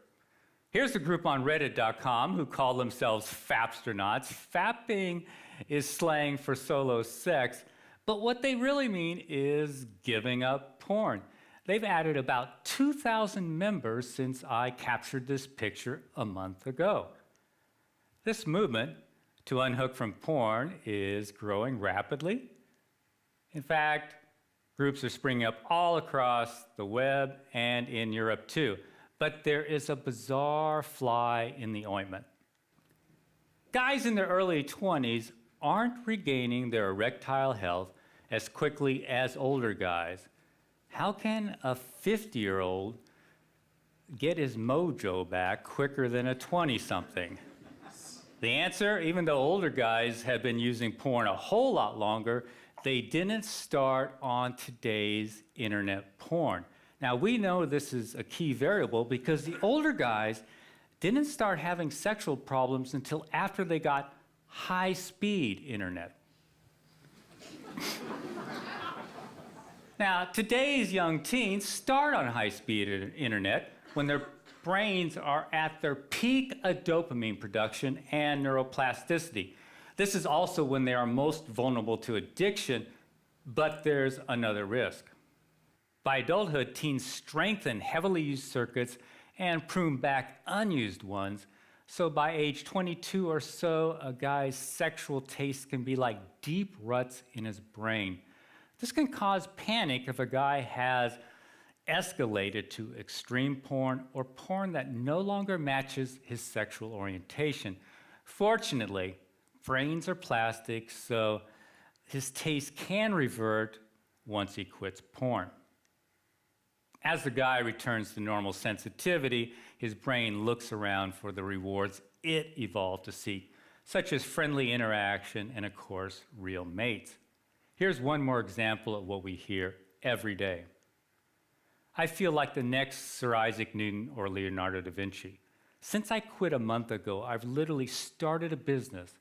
Here's a group on Reddit.com who call themselves Fapsternauts. Fapping is slang for solo sex, but what they really mean is giving up porn. They've added about 2,000 members since I captured this picture a month ago. This movement to unhook from porn is growing rapidly. In fact, groups are springing up all across the web and in Europe too. But there is a bizarre fly in the ointment. Guys in their early 20s aren't regaining their erectile health as quickly as older guys. How can a 50-year-old get his mojo back quicker than a 20-something? The answer, even though older guys have been using porn a whole lot longer, they didn't start on today's internet porn. Now, we know this is a key variable because the older guys didn't start having sexual problems until after they got high-speed internet. Now, today's young teens start on high-speed internet when their brains are at their peak of dopamine production and neuroplasticity. This is also when they are most vulnerable to addiction, but there's another risk. By adulthood, teens strengthen heavily used circuits and prune back unused ones, so by age 22 or so, a guy's sexual taste can be like deep ruts in his brain. This can cause panic if a guy has escalated to extreme porn or porn that no longer matches his sexual orientation. Fortunately, brains are plastic, so his taste can revert once he quits porn. As the guy returns to normal sensitivity, his brain looks around for the rewards it evolved to seek, such as friendly interaction and, of course, real mates. Here's one more example of what we hear every day. I feel like the next Sir Isaac Newton or Leonardo da Vinci. Since I quit a month ago, I've literally started a business,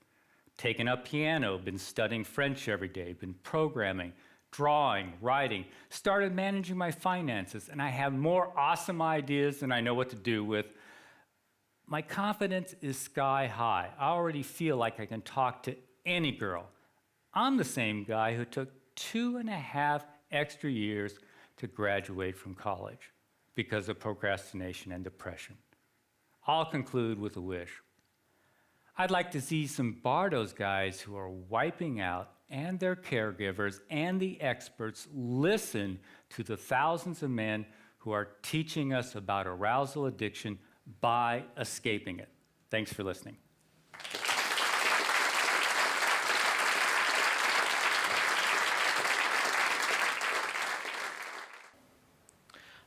taken up piano, been studying French every day, been programming, drawing, writing, started managing my finances, and I have more awesome ideas than I know what to do with. My confidence is sky high. I already feel like I can talk to any girl. I'm the same guy who took 2.5 extra years to graduate from college because of procrastination and depression. I'll conclude with a wish. I'd like to see some Bardo's guys who are wiping out and their caregivers and the experts listen to the thousands of men who are teaching us about arousal addiction by escaping it. Thanks for listening.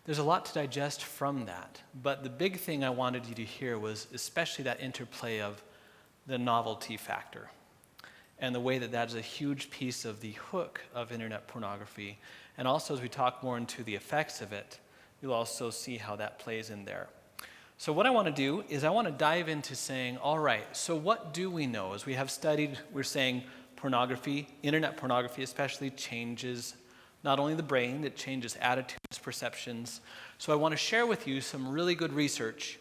There's a lot to digest from that, but the big thing I wanted you to hear was especially that interplay of the novelty factor and the way that that is a huge piece of the hook of internet pornography. And also, as we talk more into the effects of it, you'll also see how that plays in there. So what I want to do is I want to dive into saying, all right, so what do we know? As we have studied, we're saying pornography, internet pornography especially, changes not only the brain, it changes attitudes, perceptions. So I want to share with you some really good research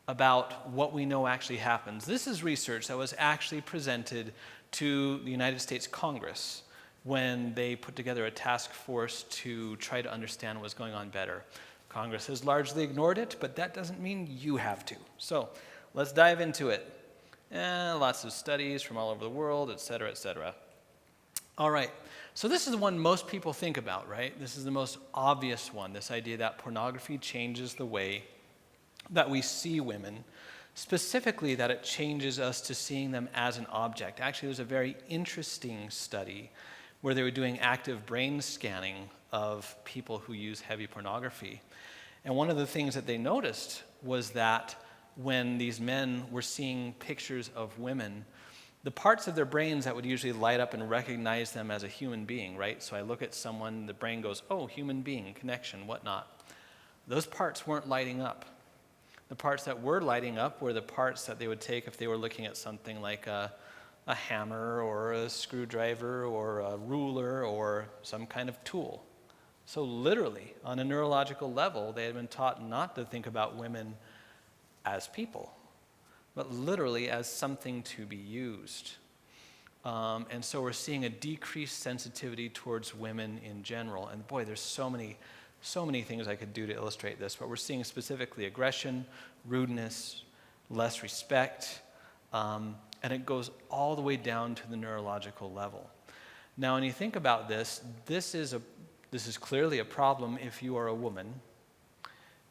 about what we know actually happens. This is research that was actually presented to the United States Congress when they put together a task force to try to understand what was going on better. Congress has largely ignored it, but that doesn't mean you have to. So let's dive into it. Lots of studies from all over the world, et cetera, et cetera. All right, so this is the one most people think about, right? This is the most obvious one, this idea that pornography changes the way that we see women, specifically that it changes us to seeing them as an object. Actually, there's a very interesting study where they were doing active brain scanning of people who use heavy pornography. And one of the things that they noticed was that when these men were seeing pictures of women, the parts of their brains that would usually light up and recognize them as a human being, right? So I look at someone, the brain goes, oh, human being, connection, whatnot. Those parts weren't lighting up. The parts that were lighting up were the parts that they would take if they were looking at something like a hammer or a screwdriver or a ruler or some kind of tool. So literally, on a neurological level, they had been taught not to think about women as people, but literally as something to be used. And so we're seeing a decreased sensitivity towards women in general. And boy, there's so many things I could do to illustrate this, but we're seeing specifically aggression, rudeness, less respect, and it goes all the way down to the neurological level. Now, when you think about this, this is clearly a problem if you are a woman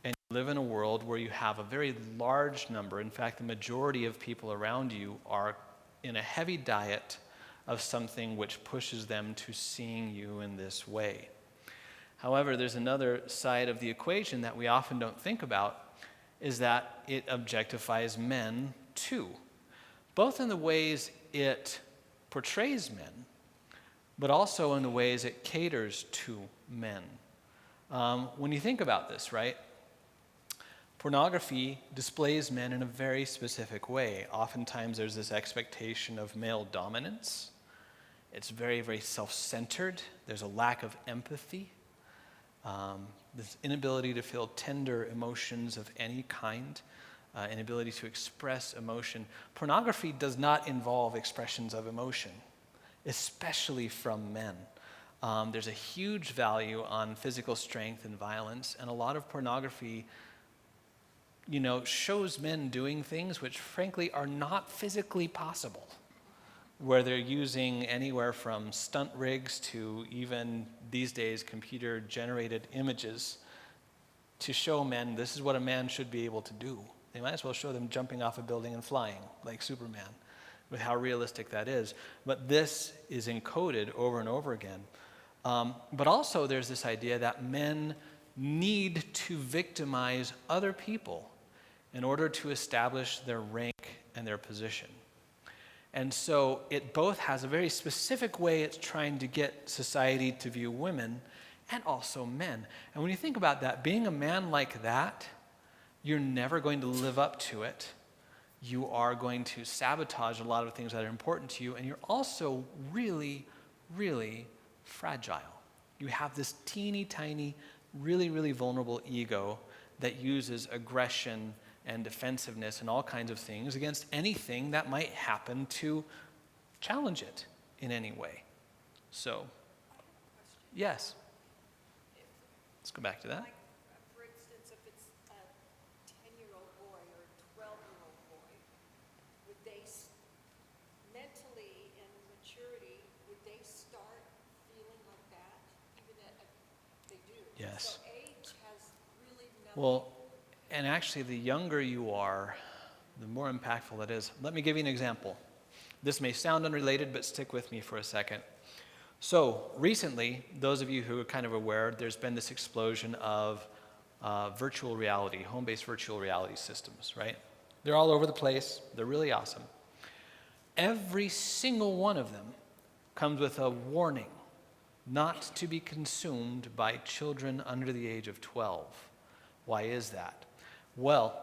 and you live in a world where you have a very large number, in fact, the majority of people around you are in a heavy diet of something which pushes them to seeing you in this way. However, there's another side of the equation that we often don't think about, is that it objectifies men too, both in the ways it portrays men, but also in the ways it caters to men. When you think about this, right, pornography displays men in a very specific way. Oftentimes there's this expectation of male dominance. It's very, very self-centered. There's a lack of empathy. This inability to feel tender emotions of any kind, inability to express emotion. Pornography does not involve expressions of emotion, especially from men. There's a huge value on physical strength and violence, and a lot of pornography, shows men doing things which frankly are not physically possible, where they're using anywhere from stunt rigs to even these days computer-generated images to show men this is what a man should be able to do. They might as well show them jumping off a building and flying like Superman, with how realistic that is. But this is encoded over and over again. But also there's this idea that men need to victimize other people in order to establish their rank and their position. And so it both has a very specific way it's trying to get society to view women and also men. And when you think about that, being a man like that, you're never going to live up to it. You are going to sabotage a lot of things that are important to you, and you're also really, really fragile. You have this teeny tiny, really, really vulnerable ego that uses aggression and defensiveness and all kinds of things against anything that might happen to challenge it in any way. So, yes. Let's go back to that. Like, for instance, if it's a 10-year-old boy or a 12-year-old boy, would they mentally and maturity, would they start feeling like that? Even at, they do. Yes. So age has really nothing. Well, and actually, the younger you are, the more impactful it is. Let me give you an example. This may sound unrelated, but stick with me for a second. So recently, those of you who are kind of aware, there's been this explosion of virtual reality, home-based virtual reality systems, right? They're all over the place. They're really awesome. Every single one of them comes with a warning not to be consumed by children under the age of 12. Why is that? Well,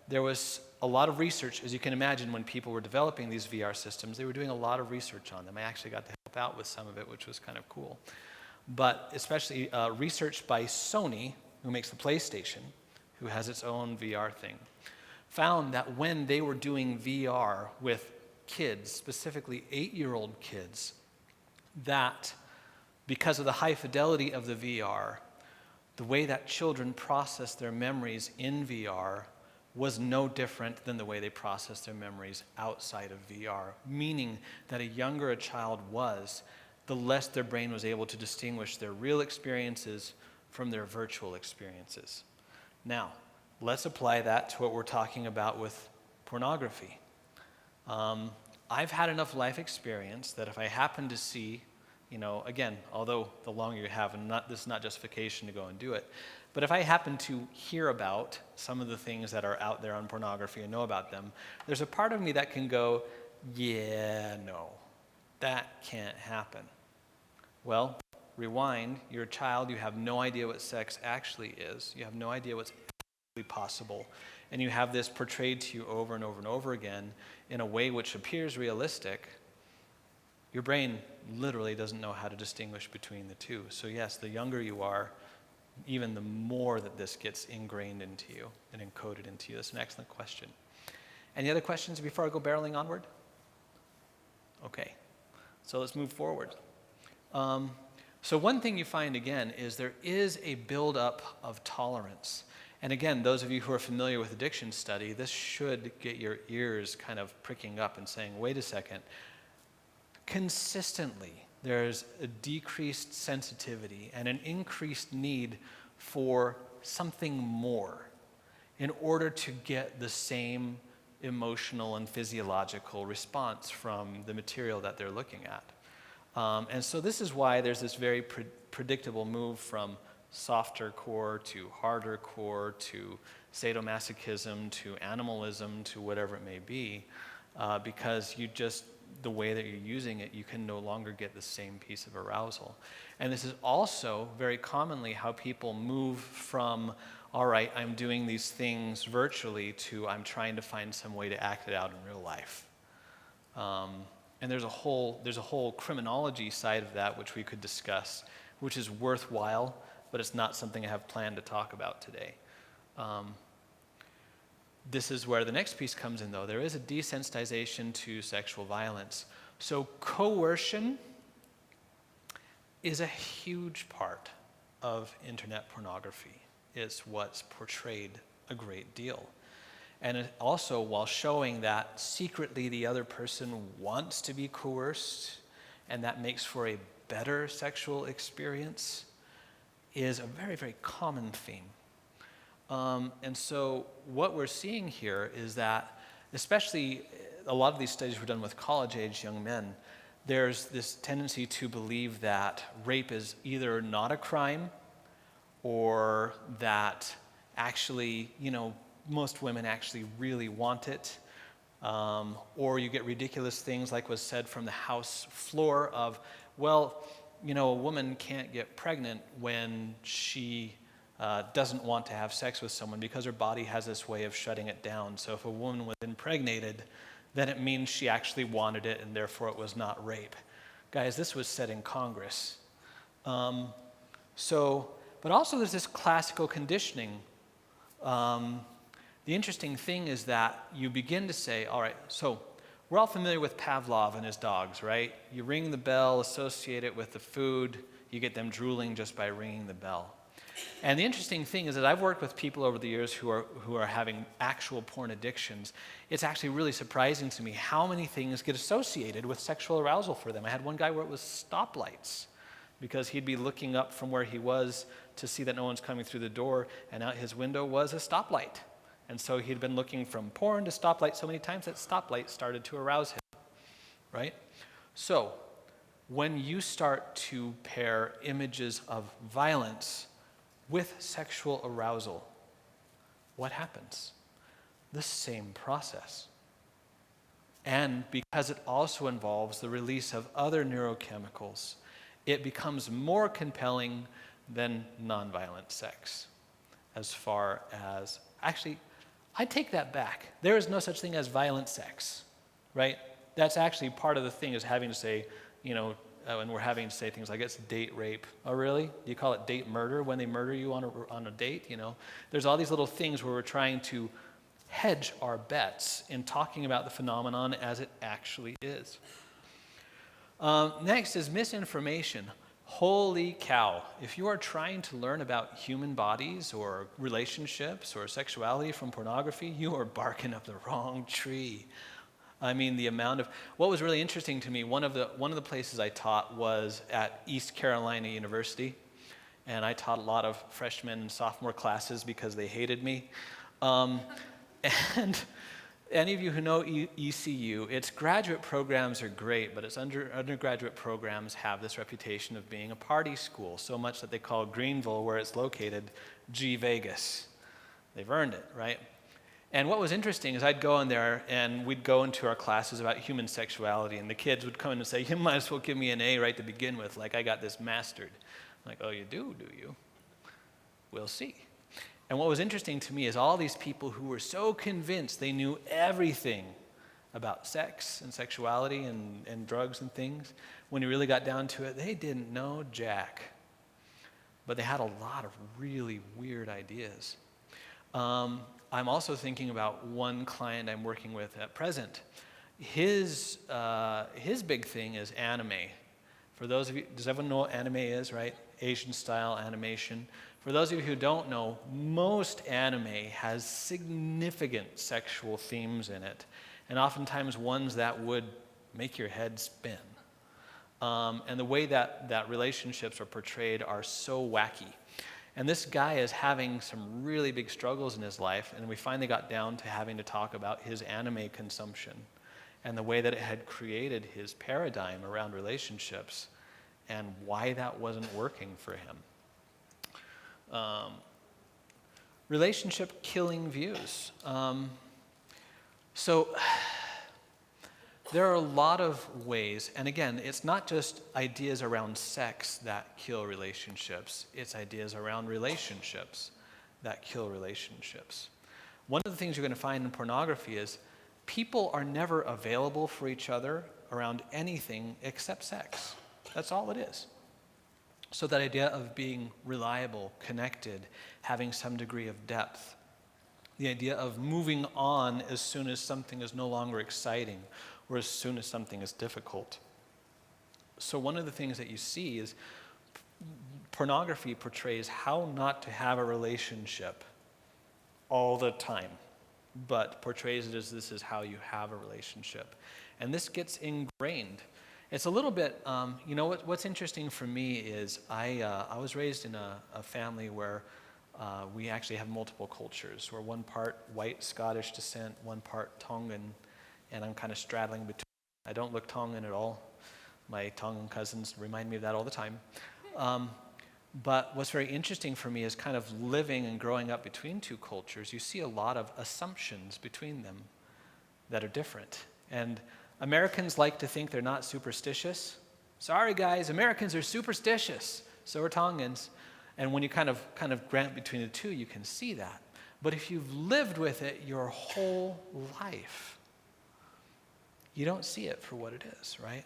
there was a lot of research, as you can imagine, when people were developing these VR systems, they were doing a lot of research on them. I actually got to help out with some of it, which was kind of cool. But especially research by Sony, who makes the PlayStation, who has its own VR thing, found that when they were doing VR with kids, specifically 8-year-old kids, that because of the high fidelity of the VR, the way that children process their memories in VR was no different than the way they process their memories outside of VR, meaning that a younger a child was, the less their brain was able to distinguish their real experiences from their virtual experiences. Now, let's apply that to what we're talking about with pornography. I've had enough life experience that if I happen to see, again, although the longer you have, and this is not justification to go and do it, but if I happen to hear about some of the things that are out there on pornography and know about them, there's a part of me that can go, yeah, no, that can't happen. Well, rewind, you're a child, you have no idea what sex actually is, you have no idea what's actually possible, and you have this portrayed to you over and over and over again in a way which appears realistic. Your brain literally doesn't know how to distinguish between the two. So yes, the younger you are, even the more that this gets ingrained into you and encoded into you. That's an excellent question. Any other questions before I go barreling onward? Okay, so let's move forward. So one thing you find again is there is a buildup of tolerance. And again, those of you who are familiar with addiction study, this should get your ears kind of pricking up and saying, wait a second, consistently, there's a decreased sensitivity and an increased need for something more in order to get the same emotional and physiological response from the material that they're looking at. And so this is why there's this very predictable move from softer core to harder core to sadomasochism to animalism to whatever it may be, because the way that you're using it, you can no longer get the same piece of arousal. And this is also very commonly how people move from, all right, I'm doing these things virtually, to I'm trying to find some way to act it out in real life. And there's a whole criminology side of that which we could discuss, which is worthwhile, but it's not something I have planned to talk about today. This is where the next piece comes in, though. There is a desensitization to sexual violence. So coercion is a huge part of internet pornography. It's what's portrayed a great deal. And it also, while showing that secretly the other person wants to be coerced, and that makes for a better sexual experience, is a very, very common theme. And so what we're seeing here is that, especially a lot of these studies were done with college-age young men, there's this tendency to believe that rape is either not a crime or that actually, most women actually really want it. Or you get ridiculous things like was said from the House floor of, well, a woman can't get pregnant when she doesn't want to have sex with someone because her body has this way of shutting it down. So if a woman was impregnated, then it means she actually wanted it and therefore it was not rape. Guys, this was said in Congress. So, but also there's this classical conditioning. The interesting thing is that you begin to say, all right, so we're all familiar with Pavlov and his dogs, right? You ring the bell, associate it with the food, you get them drooling just by ringing the bell. And the interesting thing is that I've worked with people over the years who are having actual porn addictions. It's actually really surprising to me how many things get associated with sexual arousal for them. I had one guy where it was stoplights, because he'd be looking up from where he was to see that no one's coming through the door, and out his window was a stoplight. And so he'd been looking from porn to stoplight so many times that stoplight started to arouse him, right? So when you start to pair images of violence with sexual arousal, what happens? The same process. And because it also involves the release of other neurochemicals, it becomes more compelling than nonviolent sex. As far as, actually, I take that back. There is no such thing as violent sex, right? That's actually part of the thing, is having to say, and we're having to say things like it's date rape. Oh, really? Do you call it date murder when they murder you on a date? There's all these little things where we're trying to hedge our bets in talking about the phenomenon as it actually is. Next is misinformation. Holy cow. If you are trying to learn about human bodies or relationships or sexuality from pornography, you are barking up the wrong tree. I mean, the amount of, what was really interesting to me, one of the places I taught was at East Carolina University, and I taught a lot of freshman and sophomore classes because they hated me. And any of you who know ECU, its graduate programs are great, but its undergraduate programs have this reputation of being a party school, so much that they call Greenville, where it's located, G Vegas. They've earned it, right? And what was interesting is I'd go in there and we'd go into our classes about human sexuality, and the kids would come in and say, you might as well give me an A right to begin with, like I got this mastered. I'm like, oh, you do you? We'll see. And what was interesting to me is all these people who were so convinced they knew everything about sex and sexuality and drugs and things, when you really got down to it, they didn't know jack. But they had a lot of really weird ideas. I'm also thinking about one client I'm working with at present. His big thing is anime. For those of you, does everyone know what anime is, right? Asian style animation. For those of you who don't know, most anime has significant sexual themes in it, and oftentimes ones that would make your head spin. And the way that relationships are portrayed are so wacky. And this guy is having some really big struggles in his life, and we finally got down to having to talk about his anime consumption and the way that it had created his paradigm around relationships and why that wasn't working for him. Relationship killing views. So there are a lot of ways, and again, it's not just ideas around sex that kill relationships, it's ideas around relationships that kill relationships. One of the things you're going to find in pornography is people are never available for each other around anything except sex. That's all it is. So that idea of being reliable, connected, having some degree of depth, the idea of moving on as soon as something is no longer exciting or as soon as something is difficult. So one of the things that you see is pornography portrays how not to have a relationship all the time, but portrays it as this is how you have a relationship. And this gets ingrained. It's a little bit, what's interesting for me is I was raised in a family where we actually have multiple cultures. We're one part white Scottish descent, one part Tongan, and I'm kind of straddling between. I don't look Tongan at all. My Tongan cousins remind me of that all the time. But what's very interesting for me is kind of living and growing up between two cultures. You see a lot of assumptions between them that are different. And Americans like to think they're not superstitious. Sorry, guys, Americans are superstitious. So are Tongans. And when you kind of grant between the two, you can see that. But if you've lived with it your whole life, you don't see it for what it is, right?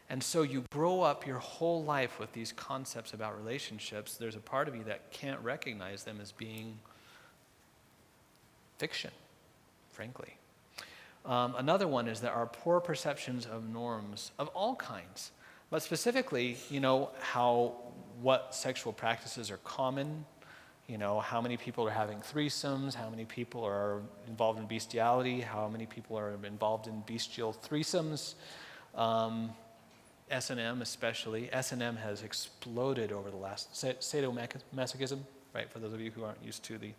And so you grow up your whole life with these concepts about relationships. There's a part of you that can't recognize them as being fiction, frankly. Another one is there are poor perceptions of norms of all kinds, but specifically, what sexual practices are common, how many people are having threesomes, how many people are involved in bestiality, how many people are involved in bestial threesomes. S&M especially. S&M has exploded over the last, sadomasochism, right, for those of you who aren't used to the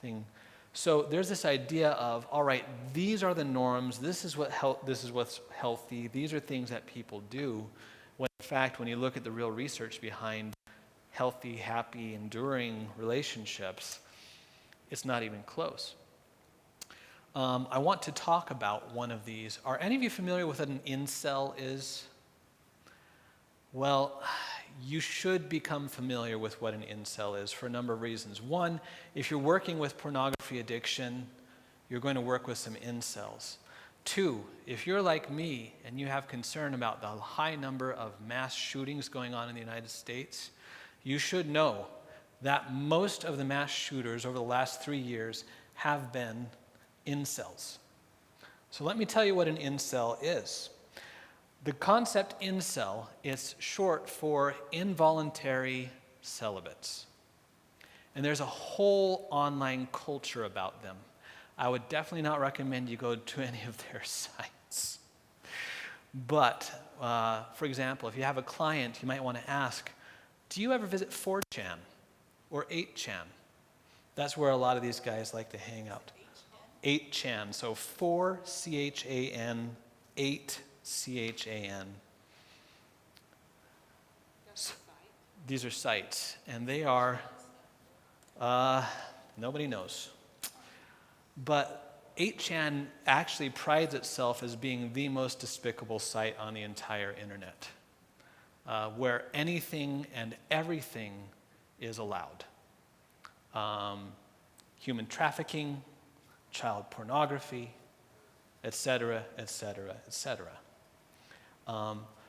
thing. So there's this idea of, all right, these are the norms, this is what's healthy, these are things that people do, when in fact, when you look at the real research behind healthy, happy, enduring relationships, it's not even close. I want to talk about one of these. Are any of you familiar with what an incel is? Well, you should become familiar with what an incel is for a number of reasons. One, if you're working with pornography addiction, you're going to work with some incels. Two, if you're like me and you have concern about the high number of mass shootings going on in the United States, you should know that most of the mass shooters over the last 3 years have been incels. So let me tell you what an incel is. The concept incel is short for involuntary celibates. And there's a whole online culture about them. I would definitely not recommend you go to any of their sites. But, for example, if you have a client, you might want to ask, do you ever visit 4chan or 8chan? That's where a lot of these guys like to hang out. 8chan, so 4 CHAN, 8 CHAN. These are sites, and they are, nobody knows. But 8chan actually prides itself as being the most despicable site on the entire internet, where anything and everything is allowed. Human trafficking, child pornography, etc., etc., etc.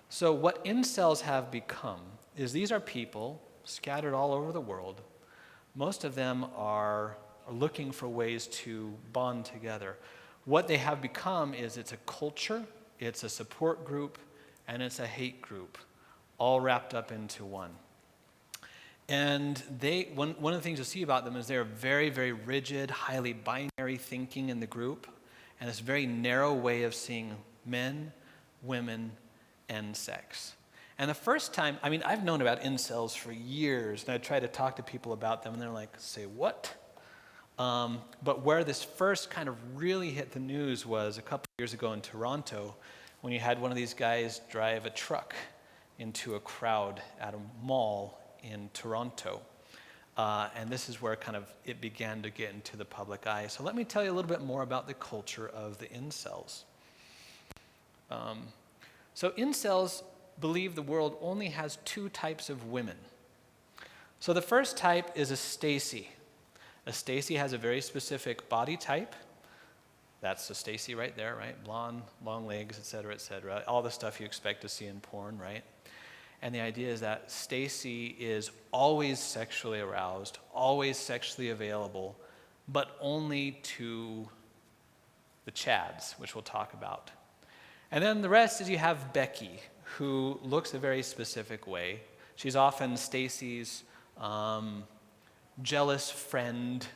So what incels have become is these are people scattered all over the world. Most of them are looking for ways to bond together. What they have become is it's a culture, it's a support group, and it's a hate group, all wrapped up into one. And one of the things you'll see about them is they're very, very rigid, highly binary thinking in the group, and this very narrow way of seeing men, women, and sex. And the first time, I've known about incels for years, and I try to talk to people about them, and they're like, say what? But where this first kind of really hit the news was a couple years ago in Toronto, when you had one of these guys drive a truck into a crowd at a mall in Toronto. And this is where kind of it began to get into the public eye. So let me tell you a little bit more about the culture of the incels. So incels believe the world only has 2 types of women. So the first type is a Stacy. A Stacy has a very specific body type. That's a Stacy right there, right? Blonde, long legs, etc., etc. All the stuff you expect to see in porn, right? And the idea is that Stacy is always sexually aroused, always sexually available, but only to the Chads, which we'll talk about. And then the rest is you have Becky, who looks a very specific way. She's often Stacy's jealous friend.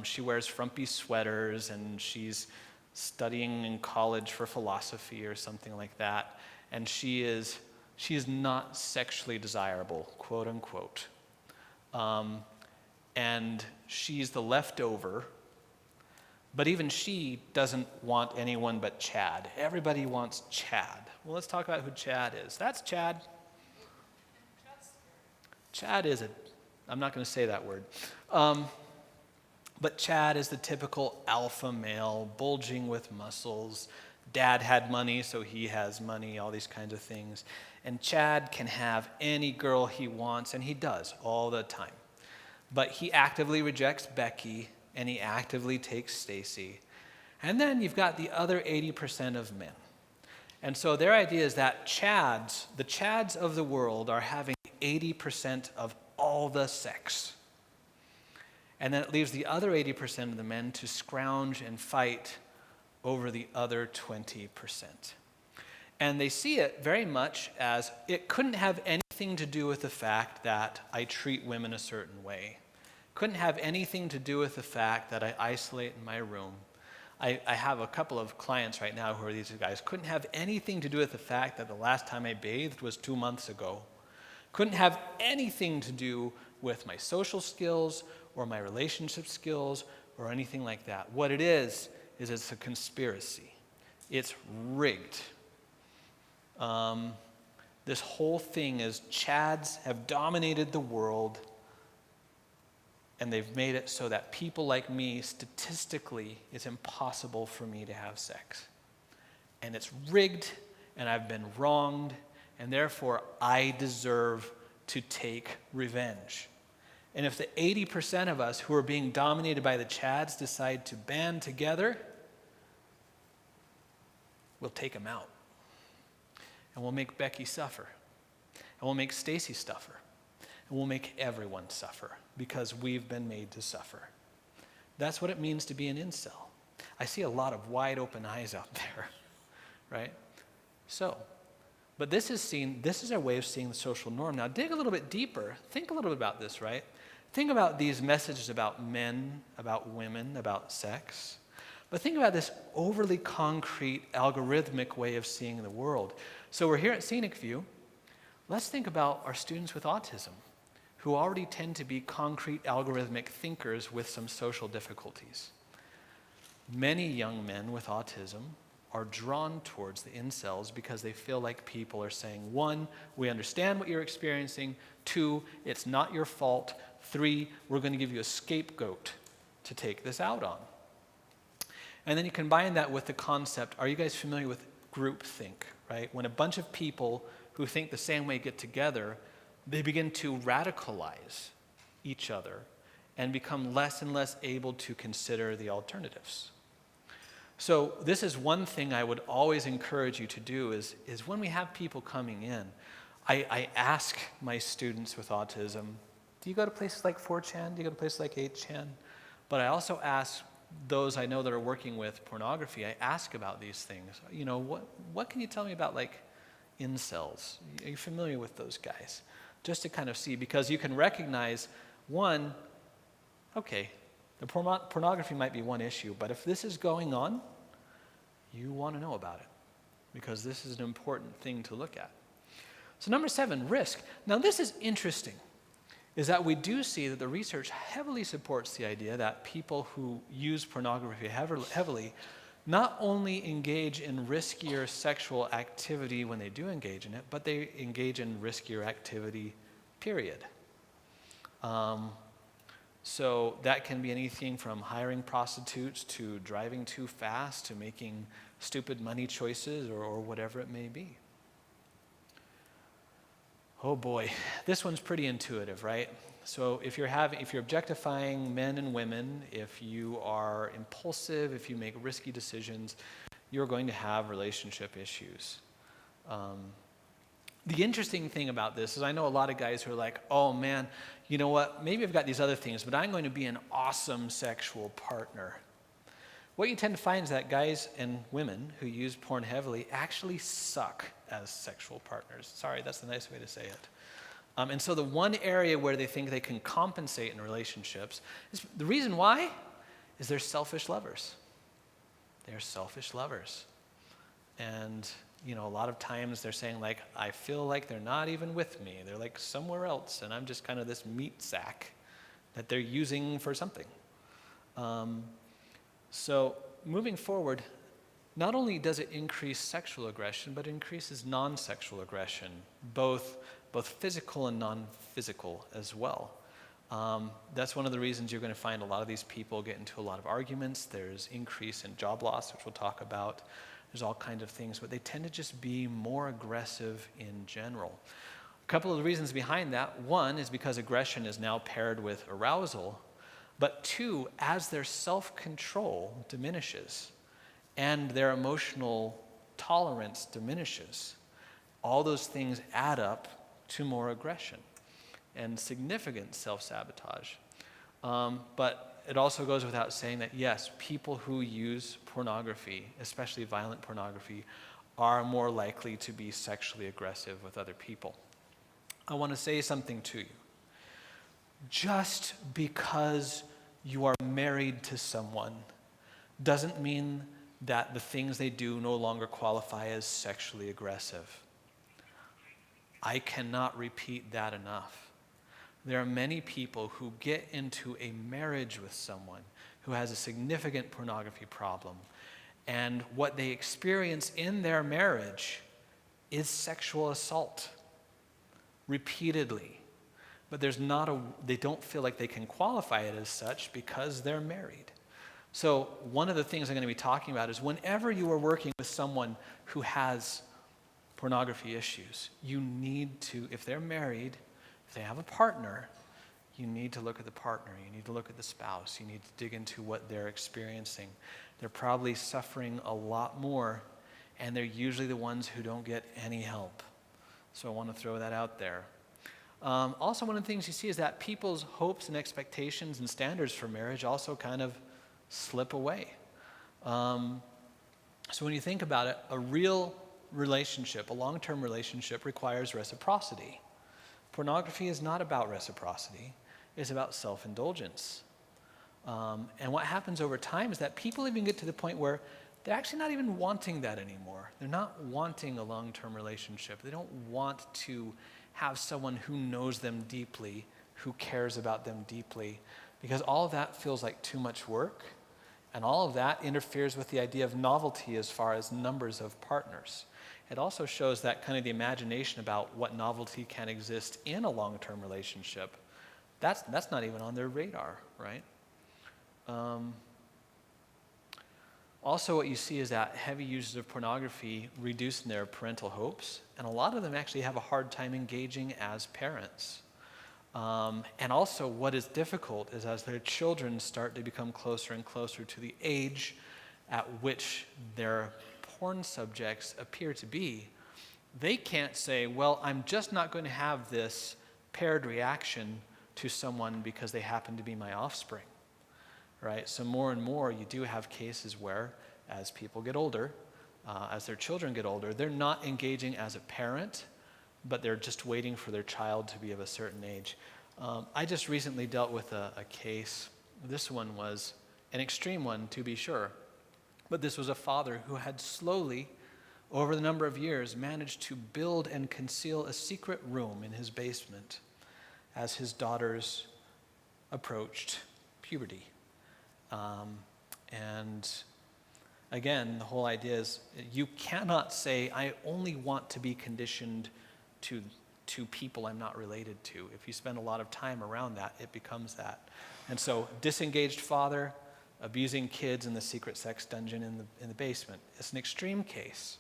She wears frumpy sweaters, and she's studying in college for philosophy or something like that. And she is not sexually desirable, quote unquote. And she's the leftover, but even she doesn't want anyone but Chad. Everybody wants Chad. Well, let's talk about who Chad is. That's Chad. Chad is I'm not going to say that word. But Chad is the typical alpha male, bulging with muscles. Dad had money, so he has money, all these kinds of things. And Chad can have any girl he wants, and he does all the time. But he actively rejects Becky, and he actively takes Stacy. And then you've got the other 80% of men. And so their idea is that the Chads of the world are having 80% of all the sex. And then it leaves the other 80% of the men to scrounge and fight over the other 20%. And they see it very much as it couldn't have anything to do with the fact that I treat women a certain way. Couldn't have anything to do with the fact that I isolate in my room. I have a couple of clients right now who are these guys. Couldn't have anything to do with the fact that the last time I bathed was 2 months ago. Couldn't have anything to do with my social skills or my relationship skills or anything like that. What it is it's a conspiracy. It's rigged. This whole thing is Chads have dominated the world, and they've made it so that people like me, statistically, it's impossible for me to have sex. And it's rigged, and I've been wronged, and therefore I deserve to take revenge. And if the 80% of us who are being dominated by the Chads decide to band together, we'll take them out. And we'll make Becky suffer. And we'll make Stacy suffer. And we'll make everyone suffer because we've been made to suffer. That's what it means to be an incel. I see a lot of wide open eyes out there, right? So, but this is our way of seeing the social norm. Now dig a little bit deeper. Think a little bit about this, right? Think about these messages about men, about women, about sex. But think about this overly concrete, algorithmic way of seeing the world. So we're here at Scenic View. Let's think about our students with autism, who already tend to be concrete, algorithmic thinkers with some social difficulties. Many young men with autism are drawn towards the incels because they feel like people are saying, 1, we understand what you're experiencing. 2, it's not your fault. 3, we're going to give you a scapegoat to take this out on. And then you combine that with the concept, are you guys familiar with groupthink, right? When a bunch of people who think the same way get together, they begin to radicalize each other and become less and less able to consider the alternatives. So this is one thing I would always encourage you to do is when we have people coming in, I ask my students with autism, do you go to places like 4chan? Do you go to places like 8chan? But I also ask those I know that are working with pornography, I ask about these things. You know, what can you tell me about like incels? Are you familiar with those guys? Just to kind of see, because you can recognize, one, okay, the pornography might be one issue, but if this is going on, you want to know about it, because this is an important thing to look at. So number 7, risk. Now this is interesting, is that we do see that the research heavily supports the idea that people who use pornography heavily not only engage in riskier sexual activity when they do engage in it, but they engage in riskier activity, period. So that can be anything from hiring prostitutes to driving too fast to making stupid money choices or whatever it may be. Oh boy, this one's pretty intuitive, right? So if you're objectifying men and women, if you are impulsive, if you make risky decisions, you're going to have relationship issues. The interesting thing about this is I know a lot of guys who are like, oh man, you know what, maybe I've got these other things, but I'm going to be an awesome sexual partner. What you tend to find is that guys and women who use porn heavily actually suck as sexual partners. Sorry, that's the nice way to say it. And so the one area where they think they can compensate in relationships, the reason why is they're selfish lovers. They're selfish lovers. And, you know, a lot of times they're saying like, I feel like they're not even with me. They're like somewhere else, and I'm just kind of this meat sack that they're using for something. So moving forward, not only does it increase sexual aggression, but it increases non-sexual aggression, both physical and non-physical as well. That's one of the reasons you're going to find a lot of these people get into a lot of arguments. There's increase in job loss, which we'll talk about. There's all kinds of things, but they tend to just be more aggressive in general. A couple of the reasons behind that, one is because aggression is now paired with arousal, but 2, as their self-control diminishes and their emotional tolerance diminishes. All those things add up to more aggression and significant self-sabotage. But it also goes without saying that, yes, people who use pornography, especially violent pornography, are more likely to be sexually aggressive with other people. I want to say something to you. Just because you are married to someone doesn't mean that the things they do no longer qualify as sexually aggressive. I cannot repeat that enough. There are many people who get into a marriage with someone who has a significant pornography problem, and what they experience in their marriage is sexual assault repeatedly. But they don't feel like they can qualify it as such because they're married. So one of the things I'm going to be talking about is whenever you are working with someone who has pornography issues, you need to, if they're married, if they have a partner, you need to look at the partner, you need to look at the spouse, you need to dig into what they're experiencing. They're probably suffering a lot more, and they're usually the ones who don't get any help. So I want to throw that out there. Also, one of the things you see is that people's hopes and expectations and standards for marriage also kind of slip away. So when you think about it, a real relationship, a long-term relationship, requires reciprocity. Pornography is not about reciprocity. It's about self-indulgence. And what happens over time is that people even get to the point where they're actually not even wanting that anymore. They're not wanting a long-term relationship. They don't want to have someone who knows them deeply, who cares about them deeply, because all of that feels like too much work, and all of that interferes with the idea of novelty as far as numbers of partners. It also shows that kind of the imagination about what novelty can exist in a long-term relationship. That's not even on their radar, right? Also, what you see is that heavy users of pornography reduce their parental hopes, and a lot of them actually have a hard time engaging as parents. And also, what is difficult is as their children start to become closer and closer to the age at which their porn subjects appear to be, they can't say, well, I'm just not going to have this paired reaction to someone because they happen to be my offspring. Right? So more and more you do have cases where as people get older, as their children get older, they're not engaging as a parent, but they're just waiting for their child to be of a certain age. I just recently dealt with a case. This one was an extreme one, to be sure. But this was a father who had slowly, over the number of years, managed to build and conceal a secret room in his basement as his daughters approached puberty. And again, the whole idea is you cannot say, I only want to be conditioned to people I'm not related to. If you spend a lot of time around that, it becomes that. And so disengaged father abusing kids in the secret sex dungeon in the basement. It's an extreme case.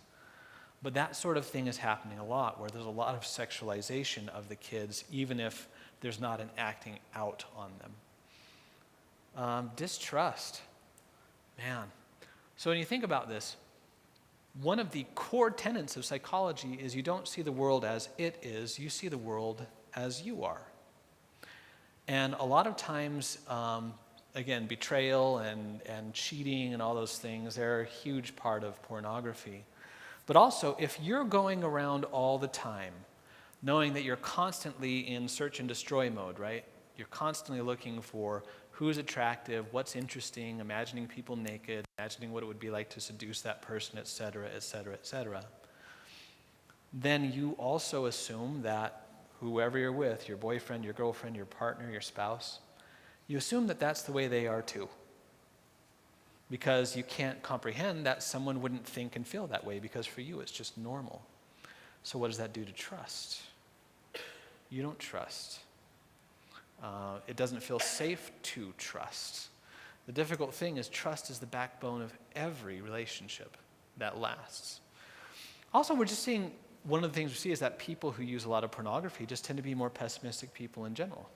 But that sort of thing is happening a lot, where there's a lot of sexualization of the kids, even if there's not an acting out on them. Distrust. Man. So when you think about this, one of the core tenets of psychology is you don't see the world as it is, you see the world as you are. And a lot of times, again, betrayal and cheating and all those things, they're a huge part of pornography. But also, if you're going around all the time knowing that you're constantly in search and destroy mode, right? You're constantly looking for who's attractive, what's interesting, imagining people naked, imagining what it would be like to seduce that person, et cetera, et cetera, et cetera. Then you also assume that whoever you're with, your boyfriend, your girlfriend, your partner, your spouse, you assume that that's the way they are too. Because you can't comprehend that someone wouldn't think and feel that way, because for you it's just normal. So what does that do to trust? You don't trust. It doesn't feel safe to trust. The difficult thing is trust is the backbone of every relationship that lasts. Also, we're just seeing, one of the things we see is that people who use a lot of pornography just tend to be more pessimistic people in general.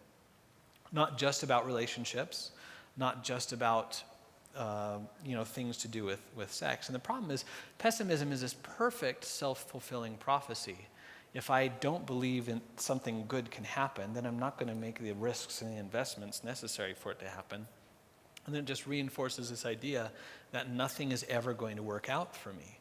Not just about relationships, not just about things to do with sex. And the problem is, pessimism is this perfect self-fulfilling prophecy. If I don't believe in something good can happen, then I'm not going to make the risks and the investments necessary for it to happen. And then it just reinforces this idea that nothing is ever going to work out for me.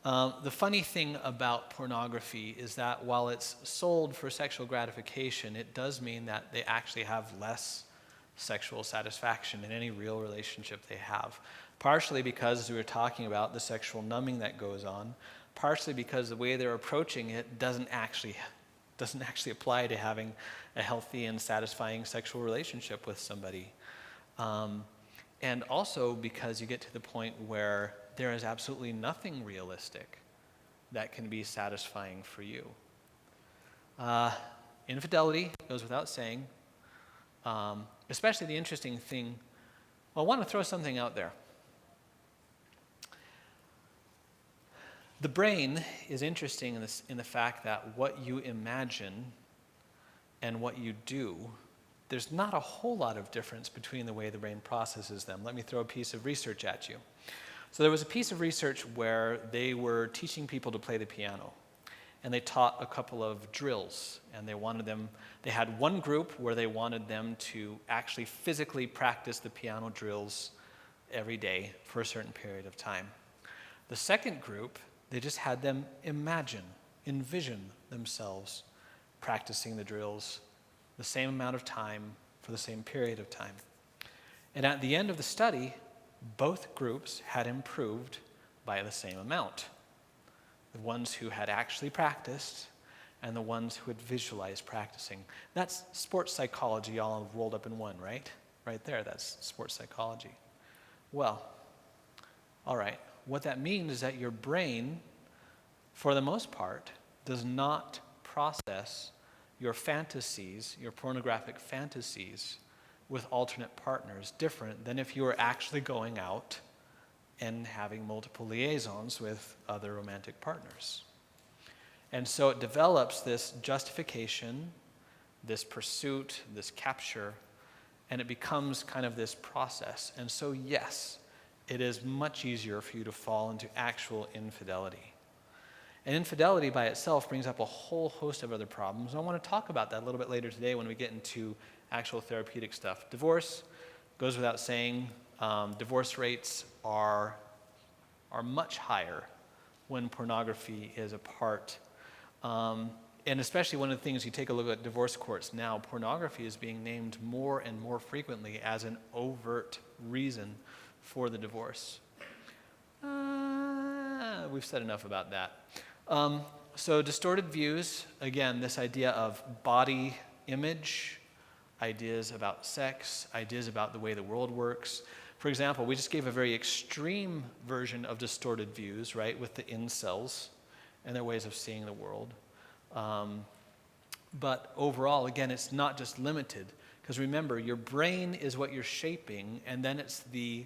The funny thing about pornography is that while it's sold for sexual gratification, it does mean that they actually have less sexual satisfaction in any real relationship they have. Partially because, as we were talking about, the sexual numbing that goes on, partially because the way they're approaching it doesn't actually apply to having a healthy and satisfying sexual relationship with somebody. And also because you get to the point where there is absolutely nothing realistic that can be satisfying for you. Infidelity goes without saying, especially the interesting thing. Well, I want to throw something out there. The brain is interesting in the fact that what you imagine and what you do, there's not a whole lot of difference between the way the brain processes them. Let me throw a piece of research at you. So there was a piece of research where they were teaching people to play the piano. And they taught a couple of drills. And they had one group where they wanted them to actually physically practice the piano drills every day for a certain period of time. The second group, they just had them envision themselves practicing the drills the same amount of time for the same period of time. And at the end of the study, both groups had improved by the same amount. The ones who had actually practiced and the ones who had visualized practicing. That's sports psychology all rolled up in one, right? Right there, that's sports psychology. Well, all right. What that means is that your brain, for the most part, does not process your fantasies, your pornographic fantasies, with alternate partners different than if you were actually going out and having multiple liaisons with other romantic partners. And so it develops this justification, this pursuit, this capture, and it becomes kind of this process. And so yes, it is much easier for you to fall into actual infidelity. And infidelity by itself brings up a whole host of other problems. And I want to talk about that a little bit later today when we get into actual therapeutic stuff. Divorce goes without saying. Divorce rates are much higher when pornography is a part. And especially one of the things, you take a look at divorce courts now, pornography is being named more and more frequently as an overt reason for the divorce. We've said enough about that. So distorted views, again, this idea of body image, ideas about sex, ideas about the way the world works. For example, we just gave a very extreme version of distorted views, right, with the incels and their ways of seeing the world. But overall, again, it's not just limited, because remember, your brain is what you're shaping, and then it's the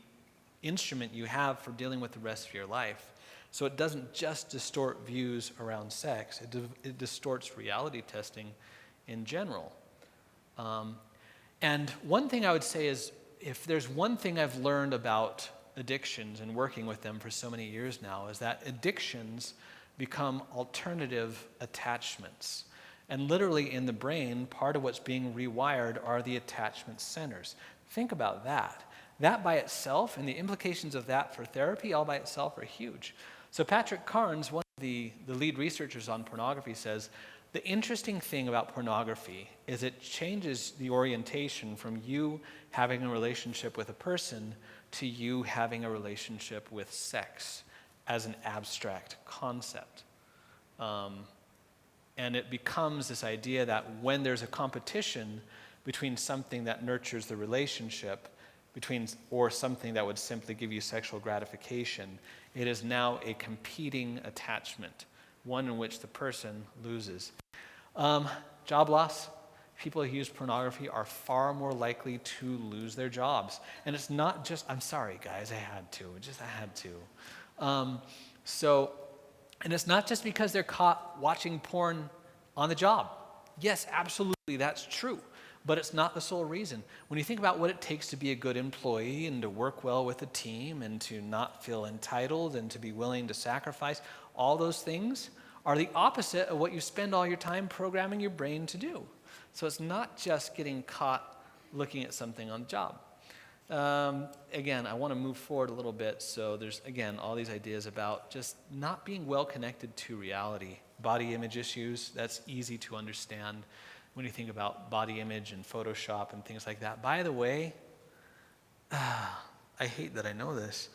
instrument you have for dealing with the rest of your life. So it doesn't just distort views around sex, it distorts reality testing in general. And one thing I would say is, if there's one thing I've learned about addictions and working with them for so many years now, is that addictions become alternative attachments. And literally in the brain, part of what's being rewired are the attachment centers. Think about that. That by itself, and the implications of that for therapy all by itself are huge. So Patrick Carnes, one of the lead researchers on pornography, says, the interesting thing about pornography is it changes the orientation from you having a relationship with a person to you having a relationship with sex as an abstract concept. And it becomes this idea that when there's a competition between something that nurtures the relationship or something that would simply give you sexual gratification, it is now a competing attachment, one in which the person loses. Job loss. People who use pornography are far more likely to lose their jobs. And it's not just, I'm sorry guys, I had to. And it's not just because they're caught watching porn on the job. Yes, absolutely, that's true. But it's not the sole reason. When you think about what it takes to be a good employee and to work well with a team and to not feel entitled and to be willing to sacrifice, all those things are the opposite of what you spend all your time programming your brain to do. So it's not just getting caught looking at something on the job. Again, I want to move forward a little bit. So there's, again, all these ideas about just not being well connected to reality. Body image issues, that's easy to understand when you think about body image and Photoshop and things like that. By the way, I hate that I know this.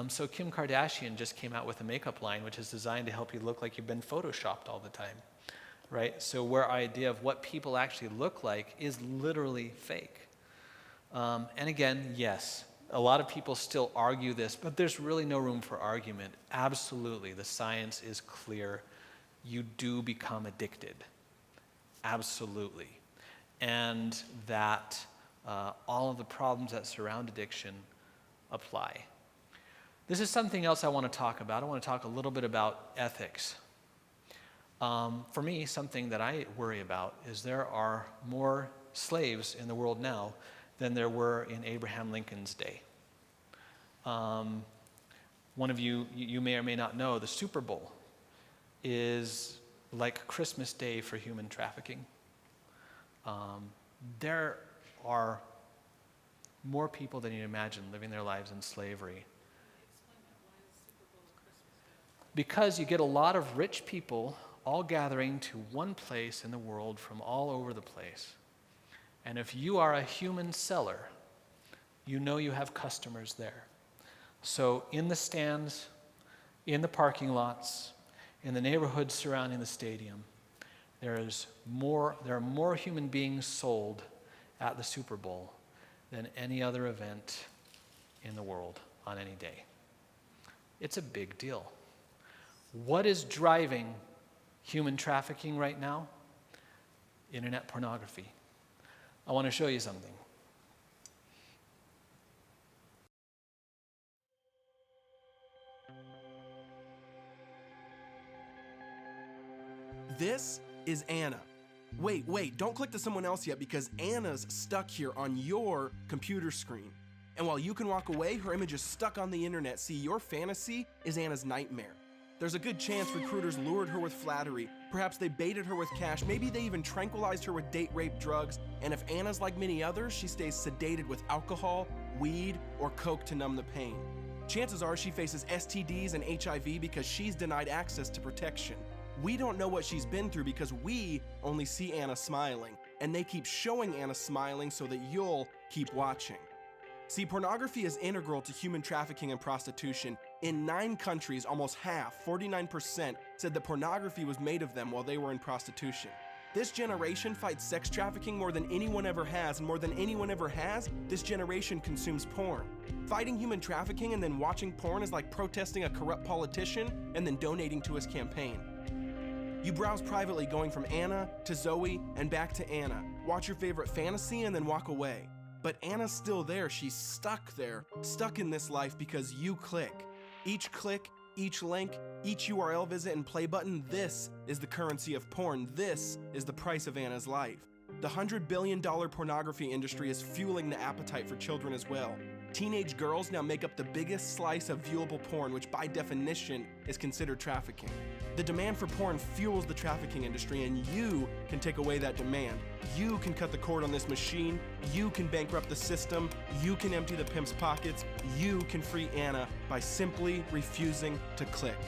So Kim Kardashian just came out with a makeup line which is designed to help you look like you've been Photoshopped all the time, right? So our idea of what people actually look like is literally fake. And again, yes, a lot of people still argue this, but there's really no room for argument. Absolutely, the science is clear. You do become addicted. Absolutely. And that all of the problems that surround addiction apply. This is something else I want to talk about. I want to talk a little bit about ethics. For me, something that I worry about is there are more slaves in the world now than there were in Abraham Lincoln's day. One of you may or may not know, the Super Bowl is like Christmas Day for human trafficking. There are more people than you imagine living their lives in slavery. Because you get a lot of rich people all gathering to one place in the world from all over the place. And if you are a human seller, you know you have customers there. So in the stands, in the parking lots, in the neighborhoods surrounding the stadium, there are more human beings sold at the Super Bowl than any other event in the world on any day. It's a big deal. What is driving human trafficking right now? Internet pornography. I want to show you something. This is Anna. Wait, don't click to someone else yet because Anna's stuck here on your computer screen. And while you can walk away, her image is stuck on the internet. See, your fantasy is Anna's nightmare. There's a good chance recruiters lured her with flattery. Perhaps they baited her with cash. Maybe they even tranquilized her with date rape drugs. And if Anna's like many others, she stays sedated with alcohol, weed, or coke to numb the pain. Chances are she faces STDs and HIV because she's denied access to protection. We don't know what she's been through because we only see Anna smiling. And they keep showing Anna smiling so that you'll keep watching. See, pornography is integral to human trafficking and prostitution. In 9 countries, almost half, 49%, said that pornography was made of them while they were in prostitution. This generation fights sex trafficking more than anyone ever has, and more than anyone ever has, this generation consumes porn. Fighting human trafficking and then watching porn is like protesting a corrupt politician and then donating to his campaign. You browse privately going from Anna to Zoe and back to Anna. Watch your favorite fantasy and then walk away. But Anna's still there. She's stuck there, stuck in this life because you click. Each click, each link, each URL visit and play button, this is the currency of porn. This is the price of Anna's life. The $100 billion pornography industry is fueling the appetite for children as well. Teenage girls now make up the biggest slice of viewable porn, which by definition is considered trafficking. The demand for porn fuels the trafficking industry, and you can take away that demand. You can cut the cord on this machine. You can bankrupt the system. You can empty the pimp's pockets. You can free Anna by simply refusing to click.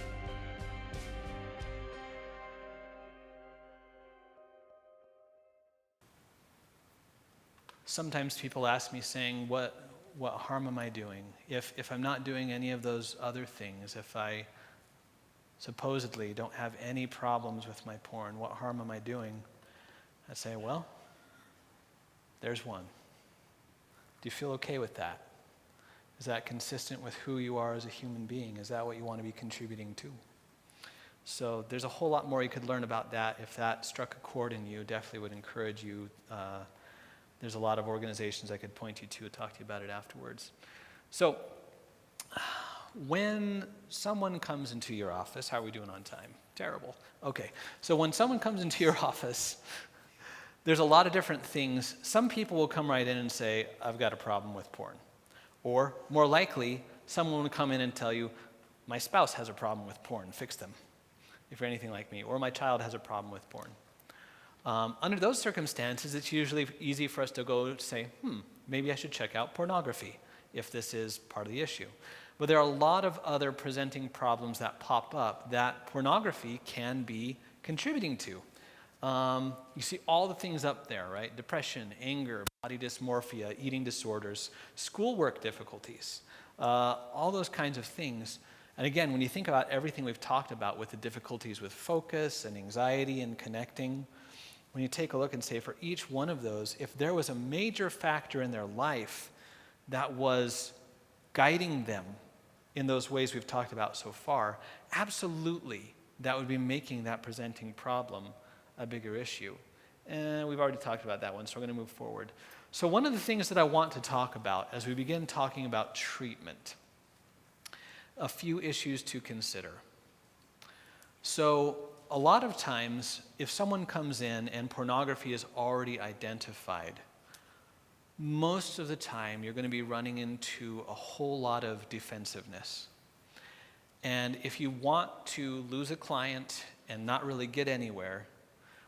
Sometimes people ask me saying, what harm am I doing? If I'm not doing any of those other things, if I supposedly don't have any problems with my porn, what harm am I doing? I say, well, there's one. Do you feel okay with that? Is that consistent with who you are as a human being? Is that what you want to be contributing to? So there's a whole lot more you could learn about that. If that struck a chord in you, definitely would encourage you. There's a lot of organizations I could point you to talk to you about it afterwards. So when someone comes into your office, how are we doing on time? Terrible. Okay. So when someone comes into your office, there's a lot of different things. Some people will come right in and say, I've got a problem with porn. Or more likely, someone will come in and tell you, my spouse has a problem with porn, fix them, if you're anything like me. Or my child has a problem with porn. Under those circumstances, it's usually easy for us to go say, maybe I should check out pornography if this is part of the issue. But there are a lot of other presenting problems that pop up that pornography can be contributing to. You see all the things up there, right? Depression, anger, body dysmorphia, eating disorders, schoolwork difficulties, all those kinds of things. And again, when you think about everything we've talked about with the difficulties with focus and anxiety and connecting, when you take a look and say for each one of those, if there was a major factor in their life that was guiding them in those ways we've talked about so far, absolutely that would be making that presenting problem a bigger issue. And we've already talked about that one, so we're going to move forward. So one of the things that I want to talk about as we begin talking about treatment, a few issues to consider. So a lot of times, if someone comes in and pornography is already identified, most of the time you're going to be running into a whole lot of defensiveness. And if you want to lose a client and not really get anywhere,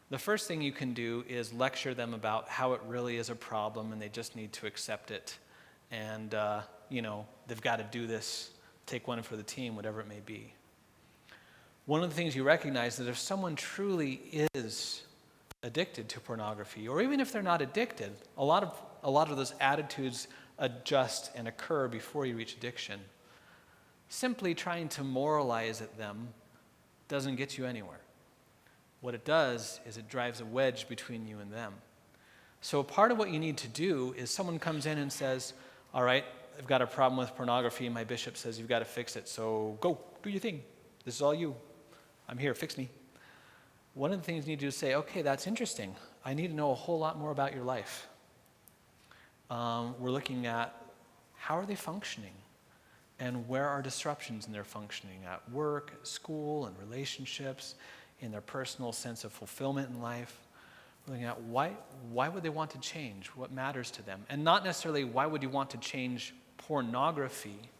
the first thing you can do is lecture them about how it really is a problem and they just need to accept it. And, they've got to do this, take one for the team, whatever it may be. One of the things you recognize is that if someone truly is addicted to pornography, or even if they're not addicted, a lot of those attitudes adjust and occur before you reach addiction. Simply trying to moralize at them doesn't get you anywhere. What it does is it drives a wedge between you and them. So part of what you need to do is someone comes in and says, all right, I've got a problem with pornography and my bishop says you've got to fix it, so go, do your thing. This is all you. I'm here, fix me. One of the things you need to do is say, okay, that's interesting. I need to know a whole lot more about your life. We're looking at how are they functioning and where are disruptions in their functioning at work, at school, and relationships, in their personal sense of fulfillment in life. We're looking at why would they want to change? What matters to them? And not necessarily why would you want to change pornography,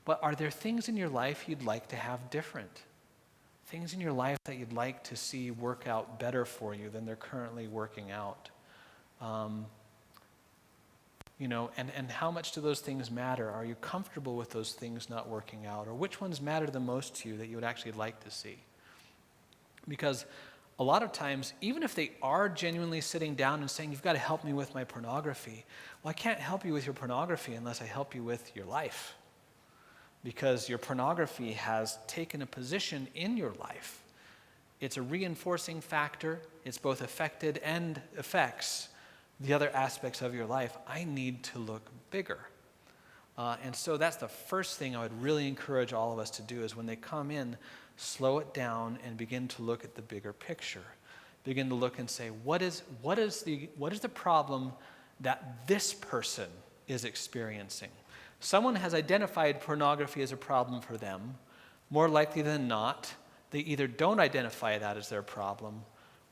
but are there things in your life you'd like to have different? Things in your life that you'd like to see work out better for you than they're currently working out. And how much do those things matter? Are you comfortable with those things not working out? Or which ones matter the most to you that you would actually like to see? Because a lot of times, even if they are genuinely sitting down and saying, you've got to help me with my pornography, well, I can't help you with your pornography unless I help you with your life. Because your pornography has taken a position in your life. It's a reinforcing factor. It's both affected and affects the other aspects of your life. I need to look bigger. And so that's the first thing I would really encourage all of us to do is when they come in, slow it down and begin to look at the bigger picture. Begin to look and say, what is the problem that this person is experiencing? Someone has identified pornography as a problem for them. More likely than not, they either don't identify that as their problem,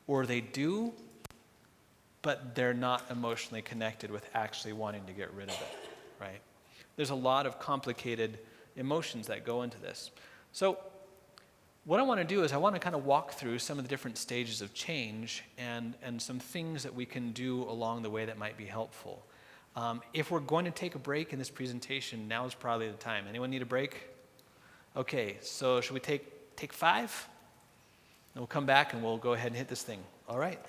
or they do, but they're not emotionally connected with actually wanting to get rid of it, right? There's a lot of complicated emotions that go into this. So what I want to do is I want to kind of walk through some of the different stages of change and some things that we can do along the way that might be helpful. If we're going to take a break in this presentation, now is probably the time. Anyone need a break? Okay, so should we take 5? And we'll come back and we'll go ahead and hit this thing. All right.